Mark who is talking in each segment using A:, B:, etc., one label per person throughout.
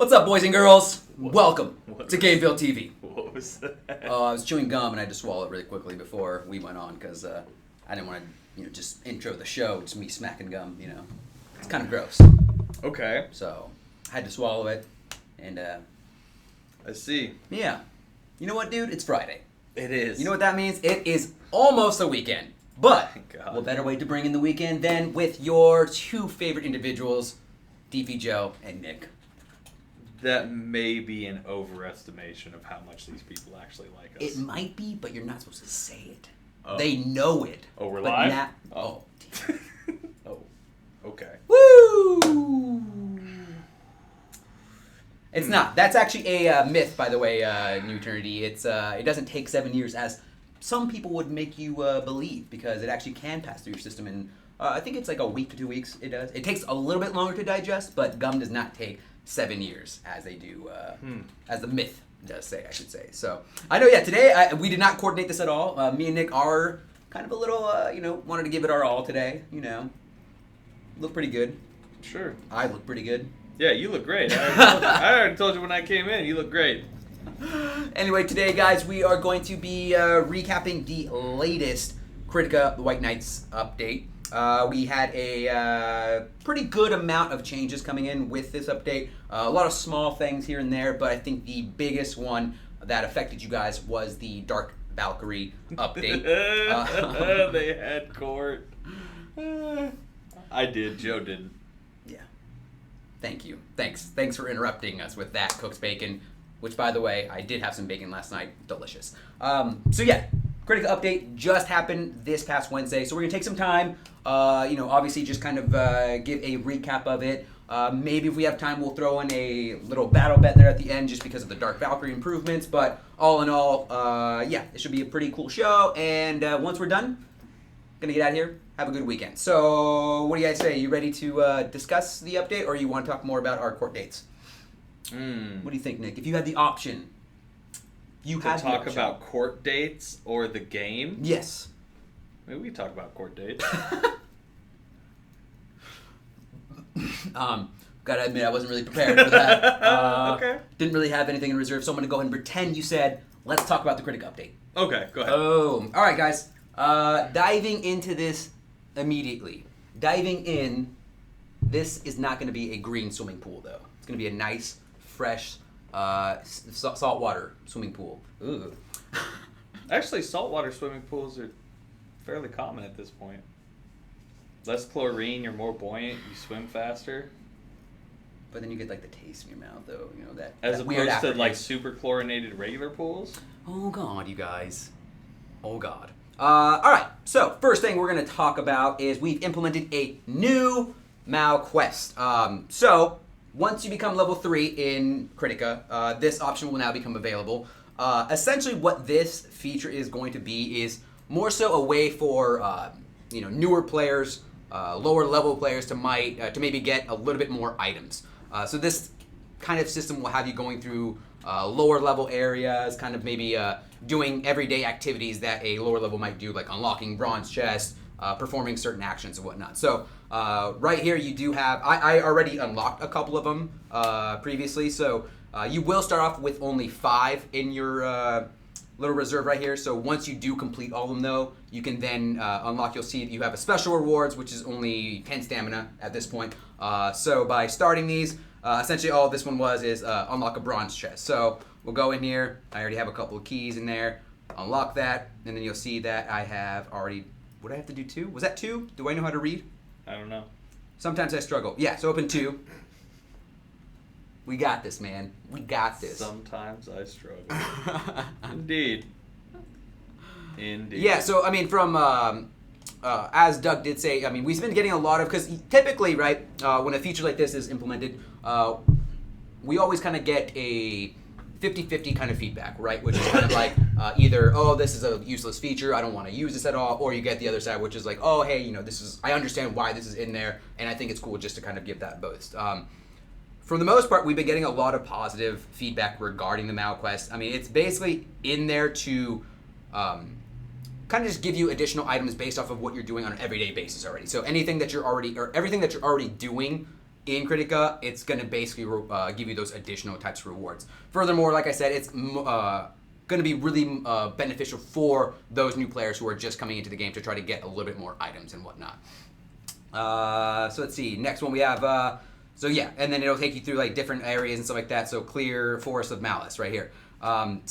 A: What's up, boys and girls? Welcome to Gameville TV.
B: What was that?
A: I was chewing gum and I had to swallow it really quickly before we went on because I didn't want to, just intro the show, just me smacking gum. It's kind of gross.
B: Okay.
A: So I had to swallow it, and
B: I see.
A: yeah. You know what, dude? It's Friday.
B: It is.
A: You know what that means? It is almost the weekend. But
B: God.
A: what better way to bring in the weekend than with your two favorite individuals, Deefy Joe and Nick.
B: That may be an overestimation of how much these people actually like us.
A: It might be, but you're not supposed to say it.
B: Oh.
A: They know it.
B: Oh, we're
A: but
B: live?
A: Oh.
B: Oh. Okay.
A: Woo! It's not. That's actually a myth, by the way, New Eternity. It doesn't take 7 years, as some people would make you believe, because it actually can pass through your system in, I think it's like a week to 2 weeks. It does. It takes a little bit longer to digest, but gum does not take 7 years, as they do, as the myth does say, I should say. So, I know, today, we did not coordinate this at all. Me and Nick are kind of a little, wanted to give it our all today, Look pretty good.
B: Sure.
A: I look pretty good.
B: Yeah, you look great. I already told you when I came in, you look great.
A: Anyway, today, guys, we are going to be recapping the latest Kritika the White Knights update. We had a pretty good amount of changes coming in with this update. A lot of small things here and there, but I think the biggest one that affected you guys was the Dark Valkyrie update.
B: They had court. I did. Joe didn't.
A: Yeah. Thank you. Thanks for interrupting us with that, Cook's Bacon, which, by the way, I did have some bacon last night. Delicious. Kritika update just happened this past Wednesday, so we're going to take some time, obviously just kind of give a recap of it. Maybe if we have time, we'll throw in a little battle bet there at the end just because of the Dark Valkyrie improvements, but all in all, it should be a pretty cool show, and once we're done, gonna get out of here. Have a good weekend. So, what do you guys say? You ready to discuss the update, or you want to talk more about our court dates? What do you think, Nick? If you had the option,
B: to talk about court dates or the game?
A: Yes.
B: Maybe we talk about court dates.
A: Gotta admit, I wasn't really prepared for that.
B: Okay.
A: Didn't really have anything in reserve, so I'm gonna go ahead and pretend you said, let's talk about the Kritika update.
B: Okay, go ahead.
A: Oh, all right, guys. Diving into this immediately. Diving in, this is not going to be a green swimming pool, though. It's going to be a nice, fresh, saltwater swimming pool. Ooh.
B: Actually, saltwater swimming pools are fairly common at this point. Less chlorine, you're more buoyant, you swim faster.
A: But then you get, the taste in your mouth, though.
B: As
A: that weird
B: opposed to,
A: aftertaste.
B: super chlorinated regular pools?
A: Oh, God, you guys. Oh, God. All right, so first thing we're going to talk about is we've implemented a new Mao quest. So once you become level 3 in Kritika, this option will now become available. Essentially what this feature is going to be is more so a way for newer players, lower level players to maybe get a little bit more items. So this kind of system will have you going through lower level areas, kind of maybe doing everyday activities that a lower level might do, like unlocking bronze chests, performing certain actions and whatnot. So right here you do have, I already unlocked a couple of them previously, so you will start off with only 5 in your little reserve right here. So once you do complete all of them though, you can then unlock, you'll see you have a special rewards, which is only 10 stamina at this point. So by starting these, essentially all this one is unlock a bronze chest. So we'll go in here. I already have a couple of keys in there. Unlock that, and then you'll see that I have already... Would I have to do 2? Was that 2? Do I know how to read?
B: I don't know.
A: Sometimes I struggle. Yeah, so open 2. We got this, man. We got this.
B: Sometimes I struggle. Indeed.
A: Yeah, so, from... as Doug did say, we've been getting a lot of... Because typically, right, when a feature like this is implemented, we always kind of get a 50-50 kind of feedback, right? Which is kind of like either, oh, this is a useless feature, I don't want to use this at all, or you get the other side, which is like, oh, hey, I understand why this is in there, and I think it's cool just to kind of give that boost. For the most part, we've been getting a lot of positive feedback regarding the Mao quest. It's basically in there to kind of just give you additional items based off of what you're doing on an everyday basis already. So anything that you're already, or everything that you're already doing in Kritika, it's going to basically give you those additional types of rewards. Furthermore, like I said, it's going to be really beneficial for those new players who are just coming into the game to try to get a little bit more items and whatnot. So let's see. Next one we have. So yeah, and then it'll take you through like different areas and stuff like that. So clear Forest of Malice right here. From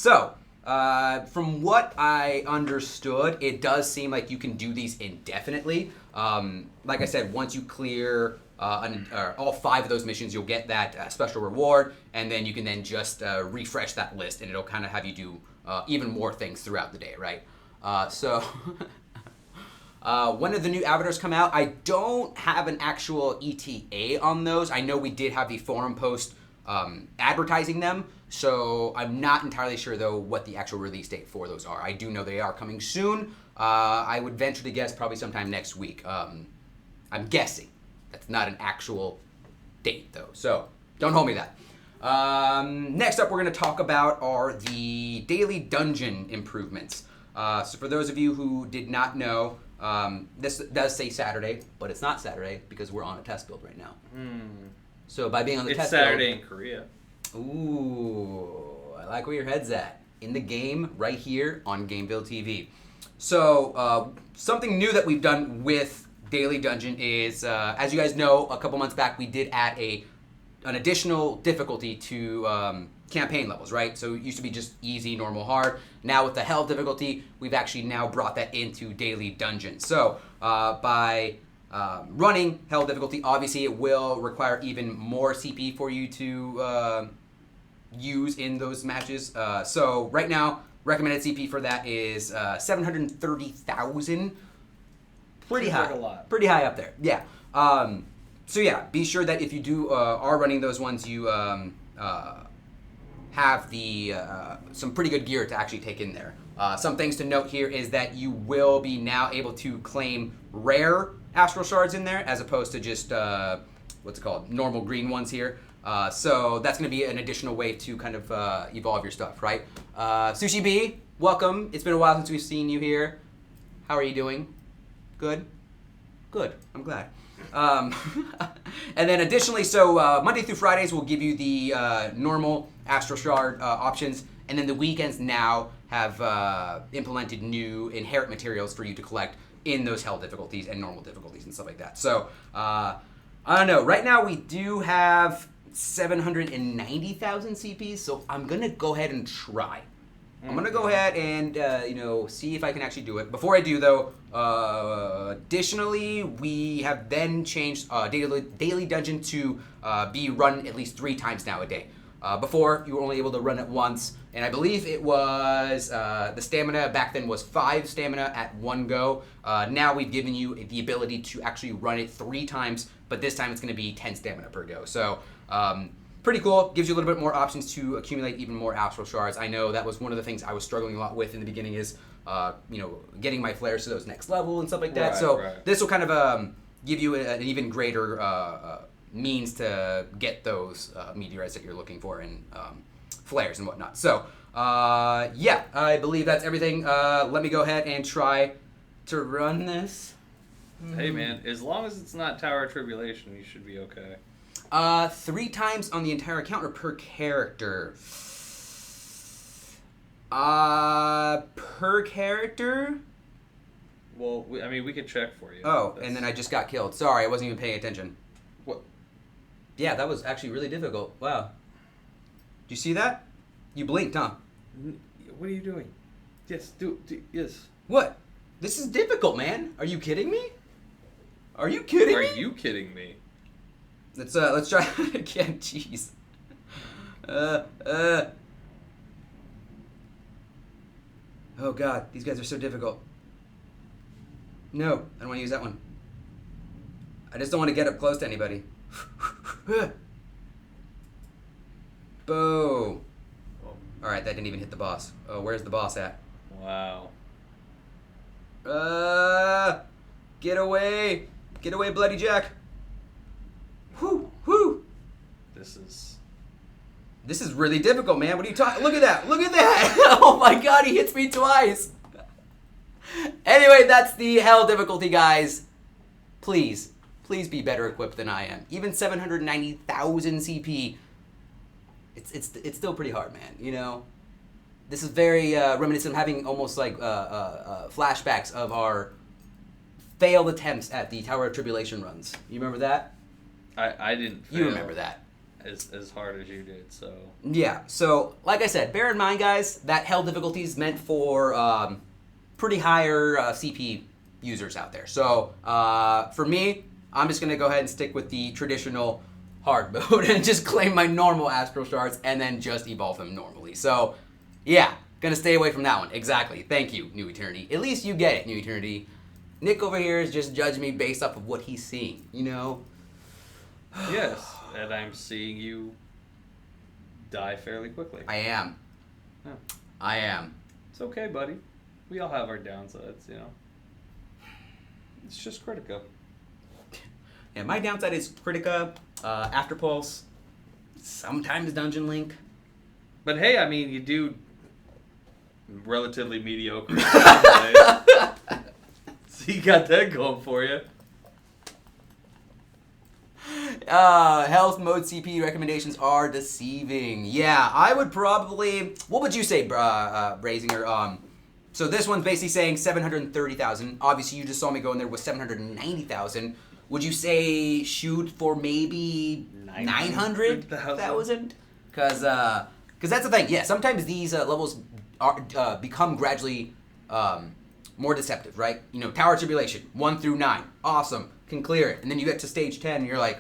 A: what I understood, it does seem like you can do these indefinitely. Like I said, once you clear all 5 of those missions, you'll get that special reward, and then you can then just refresh that list, and it'll kind of have you do even more things throughout the day, right? When did the new avatars come out? I don't have an actual ETA on those. I know we did have the forum post advertising them, so I'm not entirely sure, though, what the actual release date for those are. I do know they are coming soon. I would venture to guess probably sometime next week. I'm guessing. That's not an actual date, though, so don't hold me to that. Next up, we're going to talk about are the daily dungeon improvements. So for those of you who did not know, this does say Saturday, but it's not Saturday because we're on a test build right now. So by being on the test build...
B: It's Saturday in Korea.
A: Ooh, I like where your head's at. In the game, right here on Game Build TV. So, something new that we've done with Daily Dungeon is, as you guys know, a couple months back we did add an additional difficulty to campaign levels, right? So it used to be just easy, normal, hard. Now with the hell difficulty, we've actually now brought that into Daily Dungeon. So by running hell difficulty, obviously it will require even more CP for you to use in those matches. So right now, recommended CP for that is 730,000. Pretty high.
B: Like a lot.
A: Pretty high up there. Yeah. So yeah, be sure that if you do are running those ones, you have the some pretty good gear to actually take in there. Some things to note here is that you will be now able to claim rare astral shards in there as opposed to just what's it called, normal green ones here. So that's going to be an additional way to kind of evolve your stuff, right? Sushi B, welcome. It's been a while since we've seen you here. How are you doing? Good? Good. I'm glad. And then additionally, so Monday through Fridays will give you the normal Astral Shard options, and then the weekends now have implemented new inherent materials for you to collect in those hell difficulties and normal difficulties and stuff like that. So, I don't know. Right now we do have 790,000 CPs, so I'm going to go ahead and try. I'm going to go ahead and, see if I can actually do it. Before I do, though, additionally, we have then changed Daily Dungeon to be run at least 3 times now a day. Before, you were only able to run it once, and I believe it was, the stamina back then was 5 stamina at one go. Now we've given you the ability to actually run it 3 times, but this time it's going to be 10 stamina per go. So, pretty cool. Gives you a little bit more options to accumulate even more astral shards. I know that was one of the things I was struggling a lot with in the beginning is, getting my flares to those next level and stuff like that. This will kind of give you an even greater means to get those meteorites that you're looking for and flares and whatnot. So, yeah, I believe that's everything. Let me go ahead and try to run this.
B: Hey, man, as long as it's not Tower of Tribulation, you should be okay.
A: 3 times on the entire account or per character? Per character?
B: Well, we could check for you.
A: Oh, and then I just got killed. Sorry, I wasn't even paying attention.
B: What?
A: Yeah, that was actually really difficult. Wow. Did you see that? You blinked, huh?
B: What are you doing? Yes, yes.
A: What? This is difficult, man. Are you kidding me? Are you kidding me?
B: Are you kidding me?
A: Let's try it again. Jeez. Oh God, these guys are so difficult. No, I don't want to use that one. I just don't want to get up close to anybody. Boo. All right, that didn't even hit the boss. Oh, where's the boss at?
B: Wow.
A: Get away! Get away, Bloody Jack! Whoo! Whoo!
B: This
A: is really difficult, man. What are you talking? Look at that! Look at that! Oh my God, he hits me twice. Anyway, that's the hell difficulty, guys. Please please be better equipped than I am. Even 790,000 CP, it's still pretty hard, man. You know, this is very reminiscent of having almost like flashbacks of our failed attempts at the Tower of Tribulation runs. You remember that?
B: I didn't.
A: You remember that?
B: As hard as you did, so.
A: Yeah. So, like I said, bear in mind, guys, that hell difficulty is meant for pretty higher CP users out there. So, for me, I'm just gonna go ahead and stick with the traditional hard mode and just claim my normal Astral Shards and then just evolve them normally. So, yeah, gonna stay away from that one. Exactly. Thank you, New Eternity. At least you get it, New Eternity. Nick over here is just judging me based off of what he's seeing, you know?
B: Yes, and I'm seeing you die fairly quickly.
A: I am.
B: Yeah.
A: I am.
B: It's okay, buddy. We all have our downsides, you know. It's just Kritika.
A: Yeah, my downside is Kritika, Afterpulse, sometimes Dungeon Link.
B: But hey, I mean, you do relatively mediocre. So you got that going for you.
A: Health mode CP recommendations are deceiving. Yeah, I would probably. What would you say, Brazinger? So this one's basically saying 730,000. Obviously, you just saw me go in there with 790,000. Would you say shoot for maybe 900,000? Because that's the thing. Yeah, sometimes these levels are become gradually more deceptive, right? You know, Tower of Tribulation 1 through 9, awesome, can clear it, and then you get to stage 10, and you're like,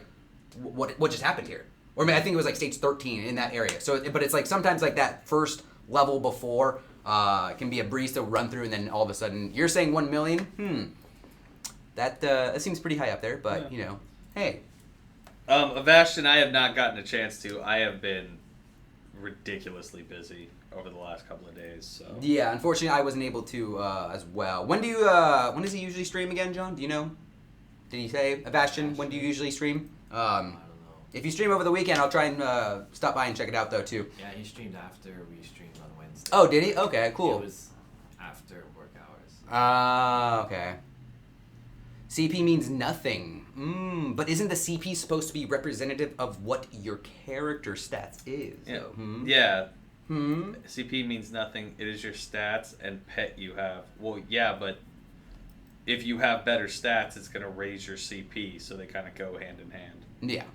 A: what just happened here? Or I mean, I think it was like stage 13 in that area. So, but it's like sometimes like that first level before can be a breeze to run through, and then all of a sudden you're saying 1 million. That seems pretty high up there, but you know, hey.
B: Avastin, I have not gotten a chance to. I have been ridiculously busy over the last couple of days. So
A: yeah, unfortunately, I wasn't able to as well. When does he usually stream again, John? Do you know? Did he say Avastin? When do you usually stream?
C: I don't know.
A: If you stream over the weekend, I'll try and stop by and check it out though too.
C: Yeah, he streamed after we streamed on Wednesday.
A: Oh, did he? Okay, cool.
C: It was after work hours.
A: Okay. CP means nothing. But isn't the CP supposed to be representative of what your character stats is?
B: yeah,
A: Though?
B: yeah. CP means nothing. It is your stats and pet you have. Well, yeah, but if you have better stats, it's going to raise your CP, so they kind of go hand in hand.
A: Yeah.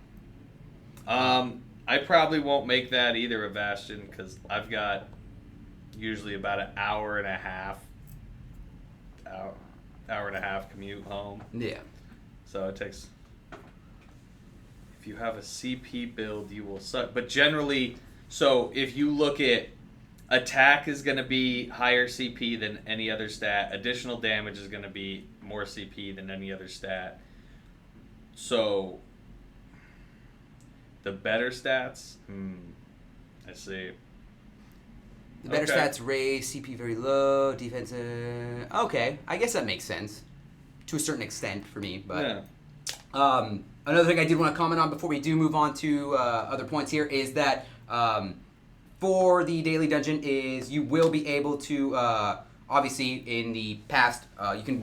B: I probably won't make that either, Avastin, because I've got usually about an hour and a half commute home.
A: Yeah.
B: So it takes. If you have a CP build, you will suck. But generally, so if you look at attack is going to be higher CP than any other stat. Additional damage is going to be more CP than any other stat. So the better stats, I see.
A: The better stats raise, CP very low, defensive. Okay, I guess that makes sense to a certain extent for me. But another thing I did want to comment on before we do move on to other points here is that for the daily dungeon is you will be able to obviously in the past you can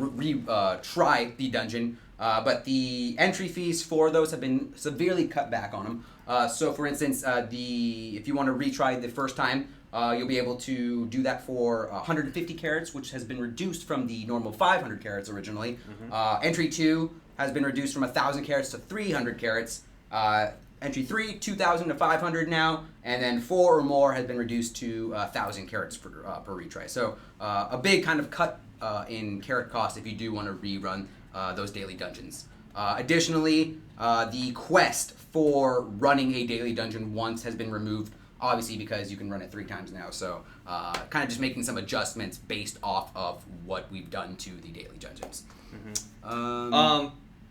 A: try the dungeon, but the entry fees for those have been severely cut back on them. So for instance, if you want to retry the first time, you'll be able to do that for 150 carats, which has been reduced from the normal 500 carats originally. Entry 2 has been reduced from 1,000 carats to 300 carats. Entry 3, 2,000 to 500 now, and then 4 or more has been reduced to 1,000 carats per retry. So a big kind of cut in carat cost if you do want to rerun those daily dungeons. Additionally, the quest for running a daily dungeon once has been removed, obviously because you can run it 3 times now. So kind of just making some adjustments based off of what we've done to the daily dungeons.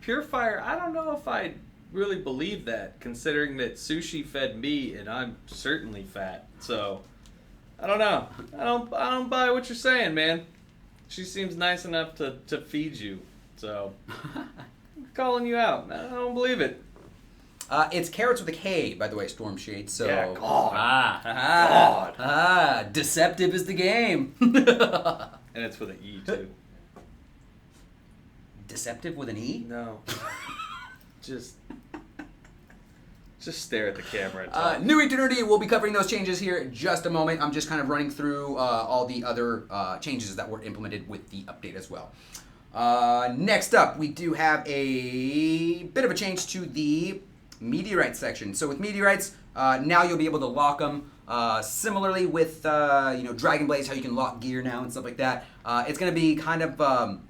B: Purifier, I don't know if I really believe that, considering that Sushi fed me and I'm certainly fat. So I don't know. I don't buy what you're saying, man. She seems nice enough to feed you. So I'm calling you out. I don't believe it.
A: It's carrots with a K, by the way, Storm Shade. So
B: Yeah, God.
A: Deceptive is the game.
B: And it's with an E too.
A: Deceptive with an E?
B: No. Just stare at the camera and talk.
A: New Eternity, we'll be covering those changes here in just a moment. I'm just kind of running through all the other changes that were implemented with the update as well. Next up, we do have a bit of a change to the Meteorite section. So with Meteorites, now you'll be able to lock them. Similarly with Dragon Blaze, how you can lock gear now and stuff like that. It's going to be kind of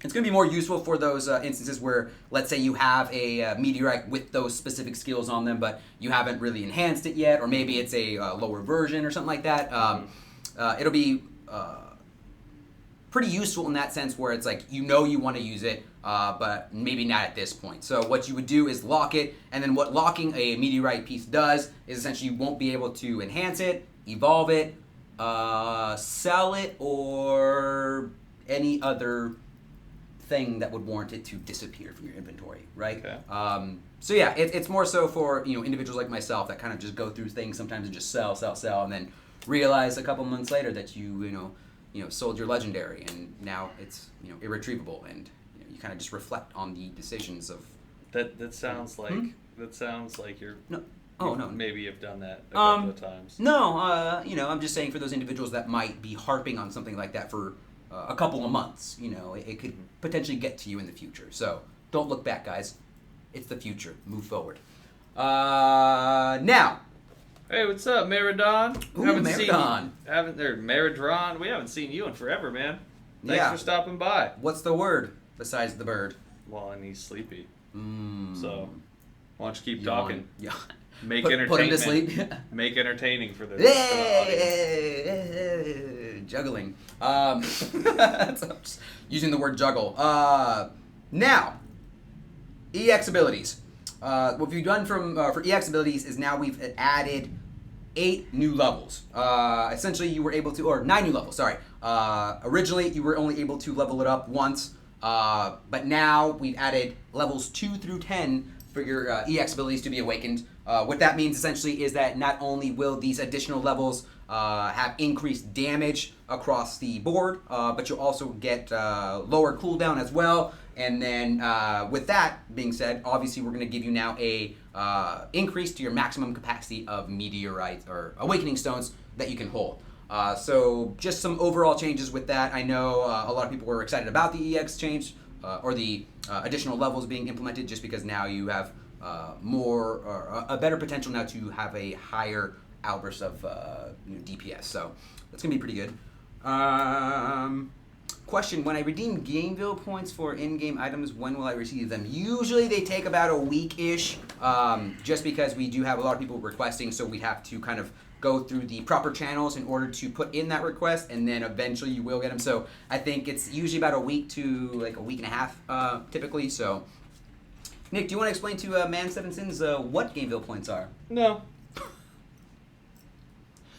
A: it's going to be more useful for those instances where, let's say, you have a Meteorite with those specific skills on them, but you haven't really enhanced it yet, or maybe it's a lower version or something like that. It'll be pretty useful in that sense where it's like you want to use it, but maybe not at this point. So what you would do is lock it, and then what locking a Meteorite piece does is essentially you won't be able to enhance it, evolve it, sell it, or any other thing that would warrant it to disappear from your inventory, right?
B: Okay.
A: So yeah, it's more so for individuals like myself that kind of just go through things sometimes and just sell, and then realize a couple months later that you sold your legendary and now it's irretrievable, and you kind of just reflect on the decisions of
B: that sounds like you're
A: no.
B: Maybe you've done that a couple of times.
A: No, I'm just saying for those individuals that might be harping on something like that for a couple of months, it could potentially get to you in the future. So don't look back, guys. It's the future. Move forward. Now.
B: Hey, what's up, Meridon?
A: Ooh, Meridon.
B: Meridron. We haven't seen you in forever, man. Thanks for stopping by.
A: What's the word besides the bird?
B: Well, and he's sleepy. So, why don't you keep talking?
A: Yeah.
B: Make
A: Put him to
B: entertainment.
A: sleep.
B: Make entertaining for the audience.
A: Juggling. Using the word juggle. Now, EX abilities. What we've done for EX abilities is now we've added 8 new levels. Essentially, you were able to, or 9 new levels, sorry. Originally, you were only able to level it up once, but now we've added levels 2 through 10 for your EX abilities to be awakened. What that means essentially is that not only will these additional levels have increased damage across the board, but you'll also get lower cooldown as well. And then with that being said, obviously we're going to give you now a increase to your maximum capacity of Meteorite or Awakening Stones that you can hold. So just some overall changes with that. I know a lot of people were excited about the EX change or the additional levels being implemented just because now you have more or a better potential now to have a higher outburst of DPS. So that's going to be pretty good. Question, when I redeem Gameville points for in-game items, when will I receive them? Usually they take about a week-ish, just because we do have a lot of people requesting, so we have to kind of go through the proper channels in order to put in that request, and then eventually you will get them. So I think it's usually about a week to like a week and a half, typically. So, Nick, do you want to explain to Man Seven Sins what Gameville points are?
B: No.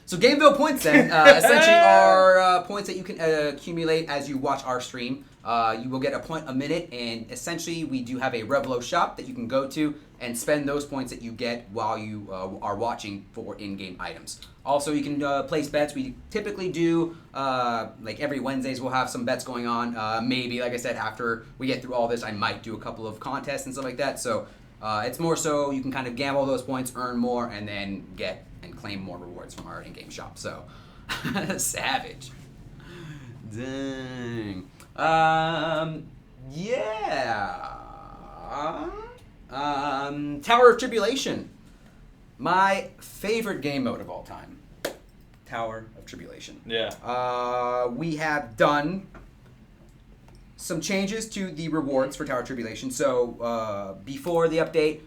A: So Gameville points then essentially are points that you can accumulate as you watch our stream. You will get a point a minute, and essentially we do have a Revlo shop that you can go to and spend those points that you get while you are watching for in-game items. Also, you can place bets. We typically do, like every Wednesdays we'll have some bets going on. Maybe, like I said, after we get through all this, I might do a couple of contests and stuff like that. So it's more so you can kind of gamble those points, earn more, and then get and claim more rewards from our in-game shop. So, savage. Dang. Yeah. Tower of Tribulation. My favorite game mode of all time. Tower of Tribulation.
B: Yeah.
A: We have done some changes to the rewards for Tower of Tribulation. So, before the update,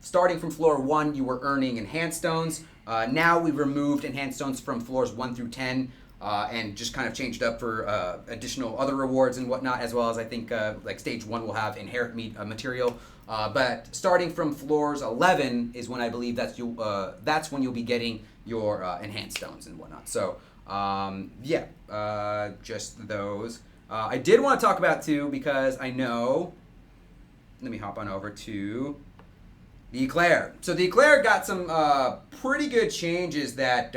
A: starting from floor 1, you were earning enhanced stones. Now we've removed enhanced stones from floors 1 through 10 and just kind of changed up for additional other rewards and whatnot, as well as I think like stage 1 will have inherent material. But starting from floors 11 is when I believe that's when you'll be getting your enhanced stones and whatnot. So just those. I did want to talk about too, because I know. Let me hop on over to the Eclair. So the Eclair got some pretty good changes that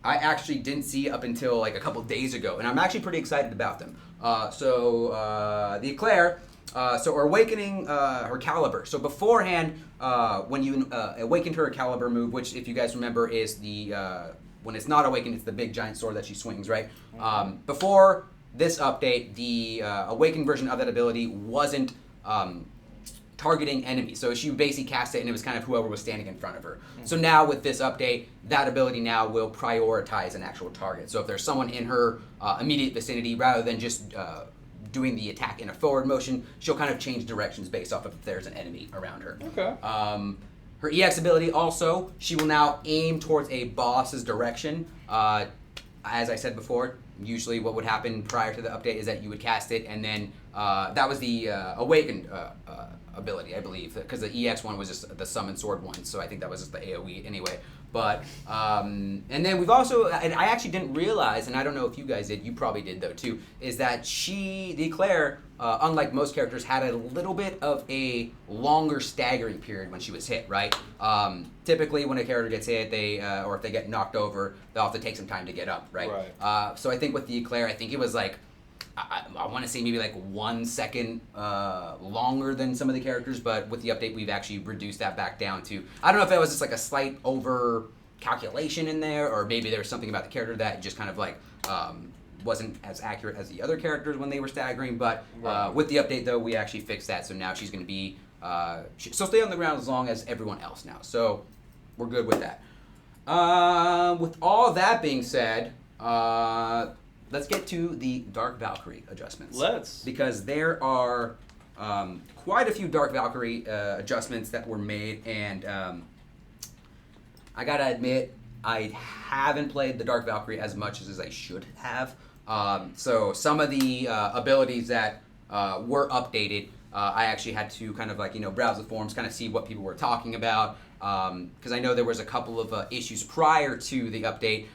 A: I actually didn't see up until like a couple days ago, and I'm actually pretty excited about them. The Eclair, So her awakening, her caliber. So beforehand, when you awakened her caliber move, which if you guys remember is the when it's not awakened, it's the big giant sword that she swings, right? Before this update, the awakened version of that ability wasn't targeting enemies. So she basically cast it and it was kind of whoever was standing in front of her. So now with this update, that ability now will prioritize an actual target. So if there's someone in her immediate vicinity, rather than just doing the attack in a forward motion, she'll kind of change directions based off of if there's an enemy around her.
B: Okay.
A: Her EX ability also, she will now aim towards a boss's direction. As I said before, usually what would happen prior to the update is that you would cast it, and then that was the awakened ability, I believe, because the EX one was just the summon sword one, so I think that was just the AoE anyway. But and then we've also, and I actually didn't realize, and I don't know if you guys did, you probably did though too, is that the Eclair, unlike most characters, had a little bit of a longer staggering period when she was hit, right? Typically when a character gets hit, they or if they get knocked over, they'll have to take some time to get up, right? So I think with the Eclair, I think it was like, I want to say maybe like 1 second longer than some of the characters, but with the update, we've actually reduced that back down to, I don't know if that was just like a slight over calculation in there, or maybe there was something about the character that just kind of like wasn't as accurate as the other characters when they were staggering, but with the update though, we actually fixed that, so now she's going to be, she'll stay on the ground as long as everyone else now, so we're good with that. With all that being said, let's get to the Dark Valkyrie adjustments. Because there are quite a few Dark Valkyrie adjustments that were made, and I gotta admit, I haven't played the Dark Valkyrie as much as I should have. So some of the abilities that were updated, I actually had to kind of like, browse the forums, kind of see what people were talking about. Because I know there was a couple of issues prior to the update,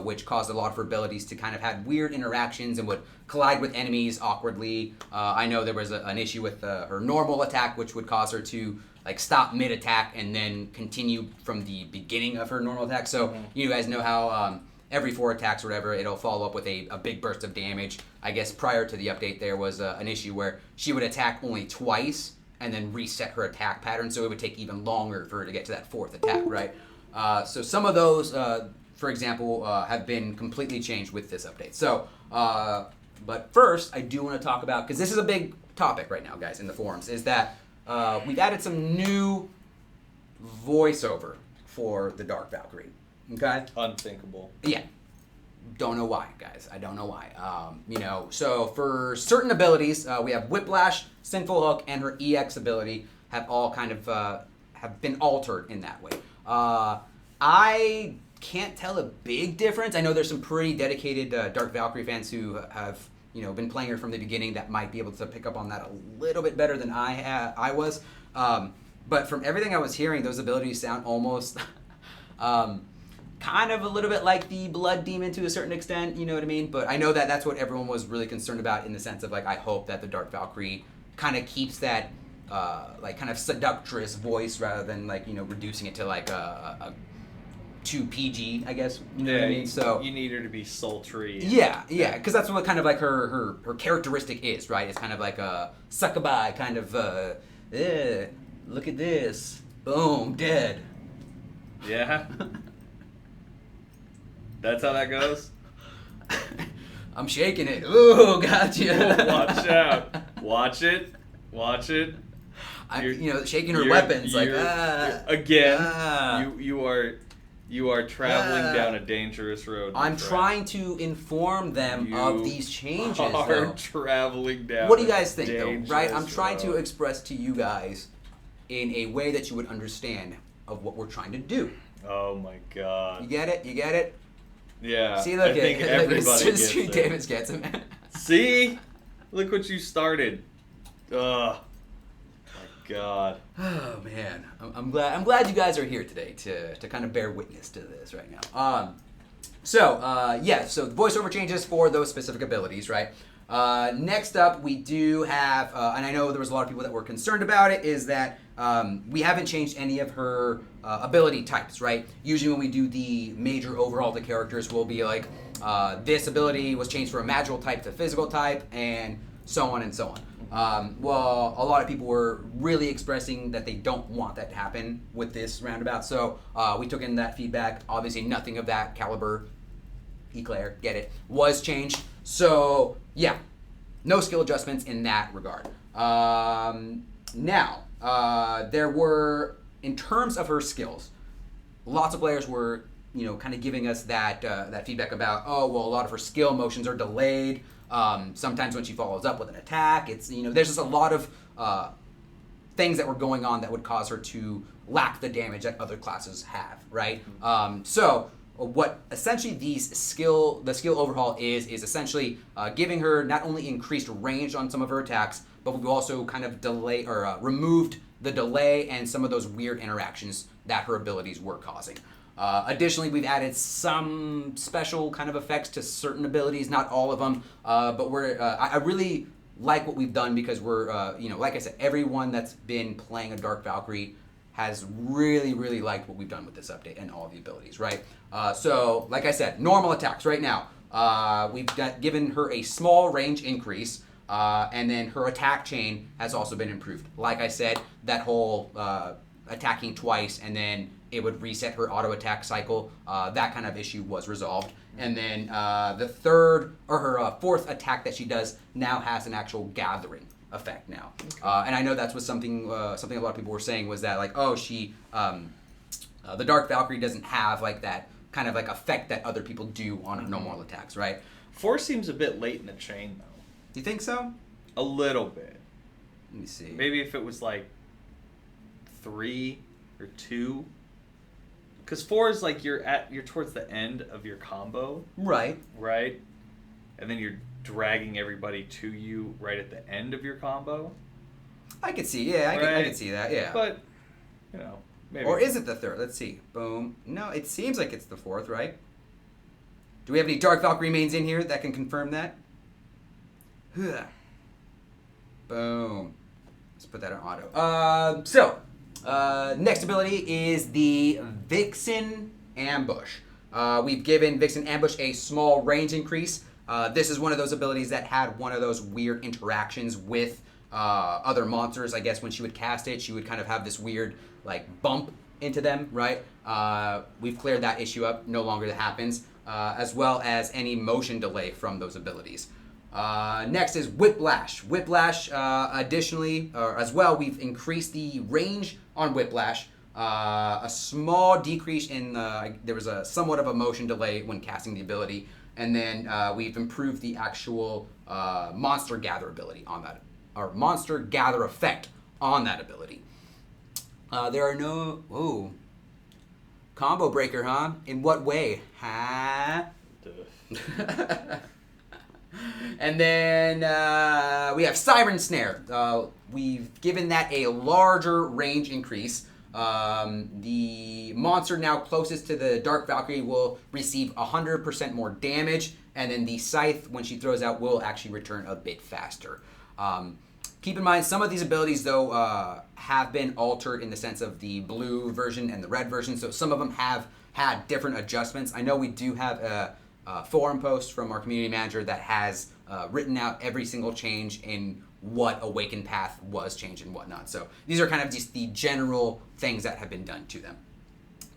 A: which caused a lot of her abilities to kind of have weird interactions and would collide with enemies awkwardly. I know there was an issue with her normal attack, which would cause her to like stop mid-attack and then continue from the beginning of her normal attack. So you guys know how every 4 attacks or whatever, it'll follow up with a big burst of damage. I guess prior to the update, there was an issue where she would attack only twice and then reset her attack pattern, so it would take even longer for her to get to that 4th attack, right? So some of those, for example, have been completely changed with this update. So, but first, I do want to talk about, because this is a big topic right now, guys, in the forums, is that we've added some new voiceover for the Dark Valkyrie, okay?
B: Unthinkable.
A: Yeah. Don't know why, guys. I don't know why. So for certain abilities, we have Whiplash, Sinful Hook, and her EX ability have all kind of have been altered in that way. I can't tell a big difference. I know there's some pretty dedicated Dark Valkyrie fans who have been playing her from the beginning that might be able to pick up on that a little bit better than I was. But from everything I was hearing, those abilities sound almost kind of a little bit like the Blood Demon to a certain extent, you know what I mean? But I know that that's what everyone was really concerned about, in the sense of like, I hope that the Dark Valkyrie kind of keeps that like kind of seductress voice rather than like, reducing it to like a too PG, I guess. You know what I mean? So
B: you need her to be sultry.
A: Yeah, because that's what kind of like her characteristic is, right? It's kind of like a succubi kind of, look at this, boom, dead.
B: Yeah. That's how that goes?
A: I'm shaking it. Ooh, gotcha.
B: Watch out. Watch it.
A: Shaking her weapons like
B: again. You are traveling down a dangerous road.
A: I'm trying to inform them of these changes.
B: Traveling down.
A: What do you guys think, though? Right? I'm trying to express to you guys in a way that you would understand of what we're trying to do.
B: Oh my God.
A: You get it?
B: Yeah.
A: See, look,
B: I think everybody gets it.
A: Davis gets it.
B: See? Look what you started. Ugh. My God.
A: Oh man, I'm glad you guys are here today to kind of bear witness to this right now. So the voiceover changes for those specific abilities, right? Next up, we do have, and I know there was a lot of people that were concerned about it, is that we haven't changed any of her ability types, right? Usually when we do the major overhaul to characters, we'll be like, this ability was changed from a magical type to physical type, and so on and so on. Well, a lot of people were really expressing that they don't want that to happen with this roundabout, so we took in that feedback. Obviously, nothing of that caliber, Eclair, get it, was changed. So, yeah, no skill adjustments in that regard. Now, there were, in terms of her skills, lots of players were, kind of giving us that feedback about, a lot of her skill motions are delayed. Sometimes when she follows up with an attack, it's, there's just a lot of things that were going on that would cause her to lack the damage that other classes have, right? So what essentially the skill overhaul is essentially giving her not only increased range on some of her attacks, but we've also kind of removed the delay and some of those weird interactions that her abilities were causing. Additionally, we've added some special kind of effects to certain abilities, not all of them, but I really like what we've done because we're, like I said, everyone that's been playing a Dark Valkyrie has really, really liked what we've done with this update and all the abilities, right? So, like I said, normal attacks right now. We've given her a small range increase, and then her attack chain has also been improved. Like I said, that whole attacking twice and then it would reset her auto attack cycle. That kind of issue was resolved. And then the fourth attack that she does now has an actual gathering effect now. Okay. And I know that's was something a lot of people were saying was that like, the Dark Valkyrie doesn't have like that kind of like effect that other people do on her normal attacks, right?
B: 4 seems a bit late in the chain though.
A: Do you think so?
B: A little bit.
A: Let me see.
B: Maybe if it was like 3 or 2. Because 4 is like you're towards the end of your combo.
A: Right.
B: Right? And then you're dragging everybody to you right at the end of your combo.
A: I could see, yeah. I could see that, yeah.
B: But, maybe.
A: Or is it the 3rd? Let's see. Boom. No, it seems like it's the 4th, right? Do we have any Dark Valkyrie mains in here that can confirm that? Boom. Let's put that on auto. Next ability is the Vixen Ambush. We've given Vixen Ambush a small range increase. This is one of those abilities that had one of those weird interactions with other monsters. I guess when she would cast it, she would kind of have this weird like bump into them, right? We've cleared that issue up. No longer that happens. As well as any motion delay from those abilities. Next is Whiplash. Whiplash, additionally, as well, we've increased the range on Whiplash. A small decrease in there was a somewhat of a motion delay when casting the ability. And then we've improved the actual Monster Gather ability on that, or Monster Gather effect on that ability. There are no... Ooh. Combo breaker, huh? In what way? Huh? And then we have Siren Snare. We've given that a larger range increase. The monster now closest to the Dark Valkyrie will receive 100% more damage, and then the Scythe, when she throws out, will actually return a bit faster. Keep in mind, some of these abilities, though, have been altered in the sense of the blue version and the red version, so some of them have had different adjustments. I know we do have a forum post from our community manager that has written out every single change in what Awakened Path was changed and whatnot. So these are kind of just the general things that have been done to them.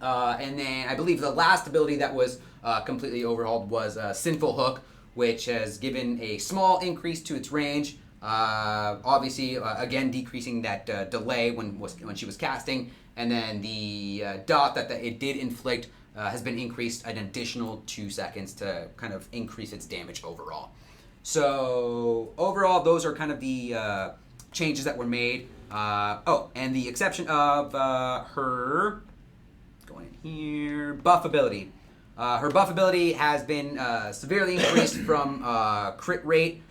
A: And then I believe the last ability that was completely overhauled was Sinful Hook, which has given a small increase to its range. Obviously, again, decreasing that delay when she was casting. And then the dot that it did inflict has been increased an additional 2 seconds to kind of increase its damage overall. So overall, those are kind of the changes that were made. And the exception of her, going in here, buff ability. Her buff ability has been severely increased from crit rate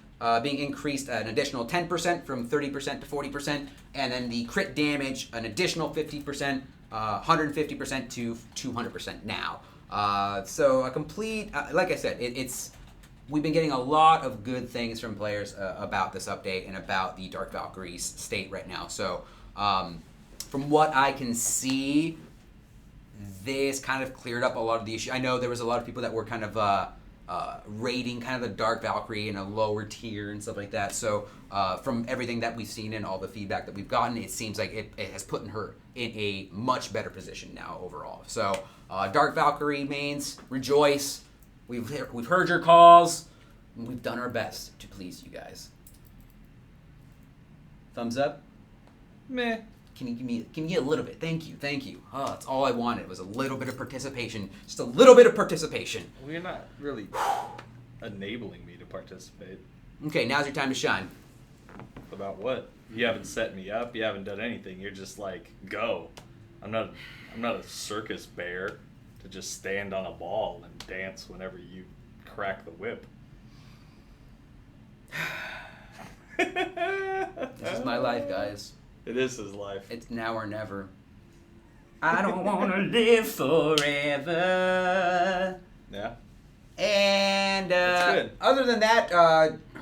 A: being increased an additional 10% from 30% to 40%, and then the crit damage an additional 50%, 150% to 200% now. So a complete, like I said, it's we've been getting a lot of good things from players about this update and about the Dark Valkyrie's state right now. So from what I can see, this kind of cleared up a lot of the issue. I know there was a lot of people that were kind of rating kind of the Dark Valkyrie in a lower tier and stuff like that. So from everything that we've seen and all the feedback that we've gotten, it seems like it has put her in a much better position now overall. So Dark Valkyrie mains, rejoice. We've heard your calls. And we've done our best to please you guys. Thumbs up.
B: Meh.
A: Can you get a little bit? Thank you. Oh, that's all I wanted was a little bit of participation. Just a little bit of participation.
B: Well, you're not really enabling me to participate.
A: Okay, now's your time to shine.
B: About what? You haven't set me up. You haven't done anything. You're just like, go. I'm not a circus bear to just stand on a ball and dance whenever you crack the whip.
A: This is my life, guys.
B: It is his life.
A: It's now or never. I don't want to live forever.
B: Yeah.
A: And
B: That's good.
A: other than that,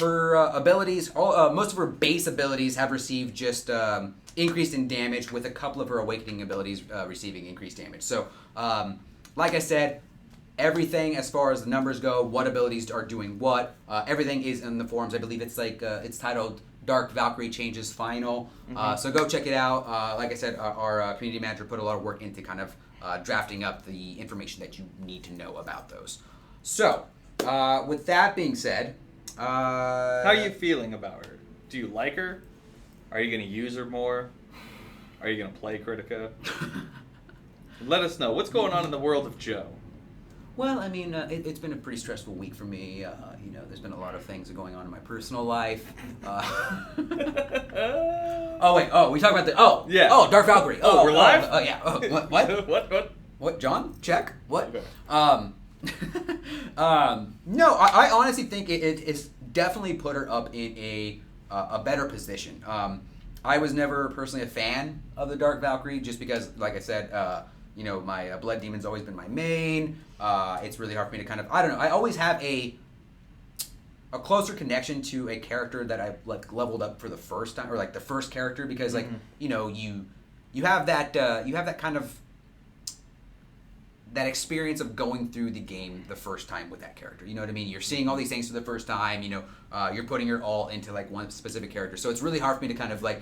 A: her abilities, most of her base abilities have received just increased in damage, with a couple of her awakening abilities receiving increased damage. So, like I said, everything as far as the numbers go, what abilities are doing what, everything is in the forums. I believe it's like it's titled Dark Valkyrie Changes Final. So go check it out. Like I said, our community manager put a lot of work into kind of drafting up the information that you need to know about those. So, with that being said,
B: How are you feeling about her? Do you like her? Are you going to use her more? Are you going to play Kritika? Let us know. What's going on in the world of Joe?
A: Well, I mean, it's been a pretty stressful week for me. There's been a lot of things going on in my personal life. Oh, wait. Oh, we talk about the... Oh.
B: Yeah.
A: Oh, Dark Valkyrie.
B: Oh, we're live?
A: Oh, yeah. Oh, what?
B: What?
A: What, John? Check? What?
B: Okay.
A: No, I honestly think it's definitely put her up in a better position. I was never personally a fan of the Dark Valkyrie just because, like I said, my Blood Demon's always been my main. It's really hard for me to kind of, I don't know, I always have a closer connection to a character that I like leveled up for the first time, or like the first character, because like, you have that kind of that experience of going through the game the first time with that character. You know what I mean? You're seeing all these things for the first time. You're putting your all into like one specific character. So it's really hard for me to kind of like.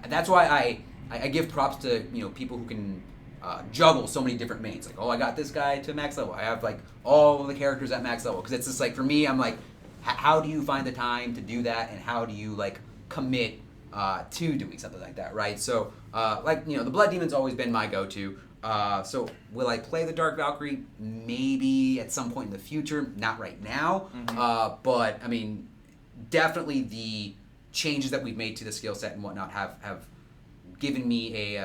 A: That's why I give props to people who can juggle so many different mains. Like, oh, I got this guy to max level. I have like all of the characters at max level, because it's just like for me, I'm like, how do you find the time to do that, and how do you like commit to doing something like that, right? So the Blood Demon's always been my go-to. So will I play the Dark Valkyrie? Maybe at some point in the future. Not right now. But I mean, definitely the changes that we've made to the skill set and whatnot have given me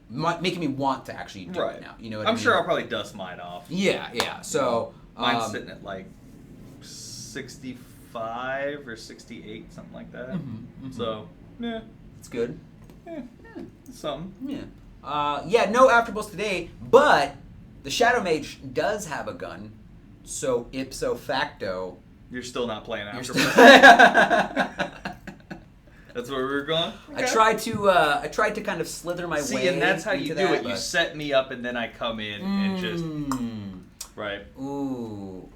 A: making me want to actually do it now. You know what I mean?
B: I'm sure I'll probably dust mine off.
A: Yeah. So
B: mine's sitting at like 65 or 68, something like that. So yeah,
A: it's good.
B: Yeah. Something.
A: Yeah. No afterballs today, but the Shadow Mage does have a gun, so ipso facto,
B: you're still not playing
A: you're
B: Afterbirth. That's where we were going. Okay.
A: I tried to kind of slither my way.
B: And that's how you
A: into
B: do
A: that,
B: it. You
A: but...
B: set me up, and then I come in and just right.
A: Ooh.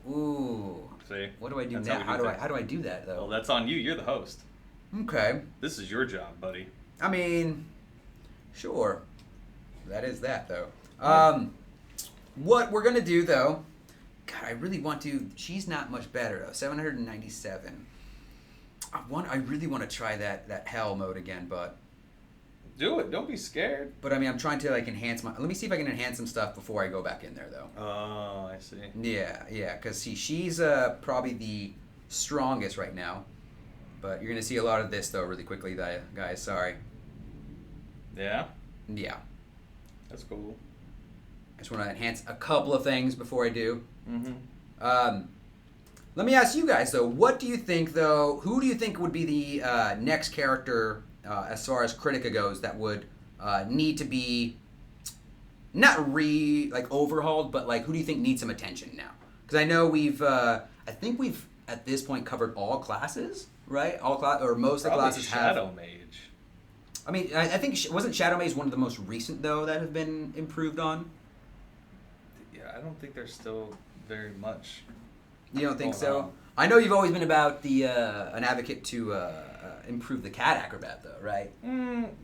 B: See,
A: what do I do
B: That's
A: now?
B: how we do
A: How do I do that though?
B: Well, that's on you. You're the host.
A: Okay.
B: This is your job, buddy.
A: I mean, sure. That is that, though. What we're going to do, though... God, I really want to... She's not much better, though. 797. I really want to try that hell mode again, but...
B: Do it. Don't be scared.
A: But, I mean, I'm trying to, like, enhance my... Let me see if I can enhance some stuff before I go back in there, though.
B: Oh, I see.
A: Yeah, because, see, she's probably the strongest right now. But you're going to see a lot of this, though, really quickly, guys. Sorry.
B: Yeah?
A: Yeah.
B: That's cool.
A: I just want to enhance a couple of things before I do. Let me ask you guys, though, what do you think, though, who do you think would be the next character, as far as Kritika goes, that would need to be, not overhauled, but, like, who do you think needs some attention now? Because I know I think we've, at this point, covered all classes, right? Or most of the classes have...
B: Shadow Mage.
A: I mean, I think, wasn't Shadow Mage one of the most recent, though, that have been improved on?
B: Yeah, I don't think they're still very much.
A: You don't think
B: going
A: so?
B: on.
A: I know you've always been about the an advocate to improve the cat acrobat, though, right?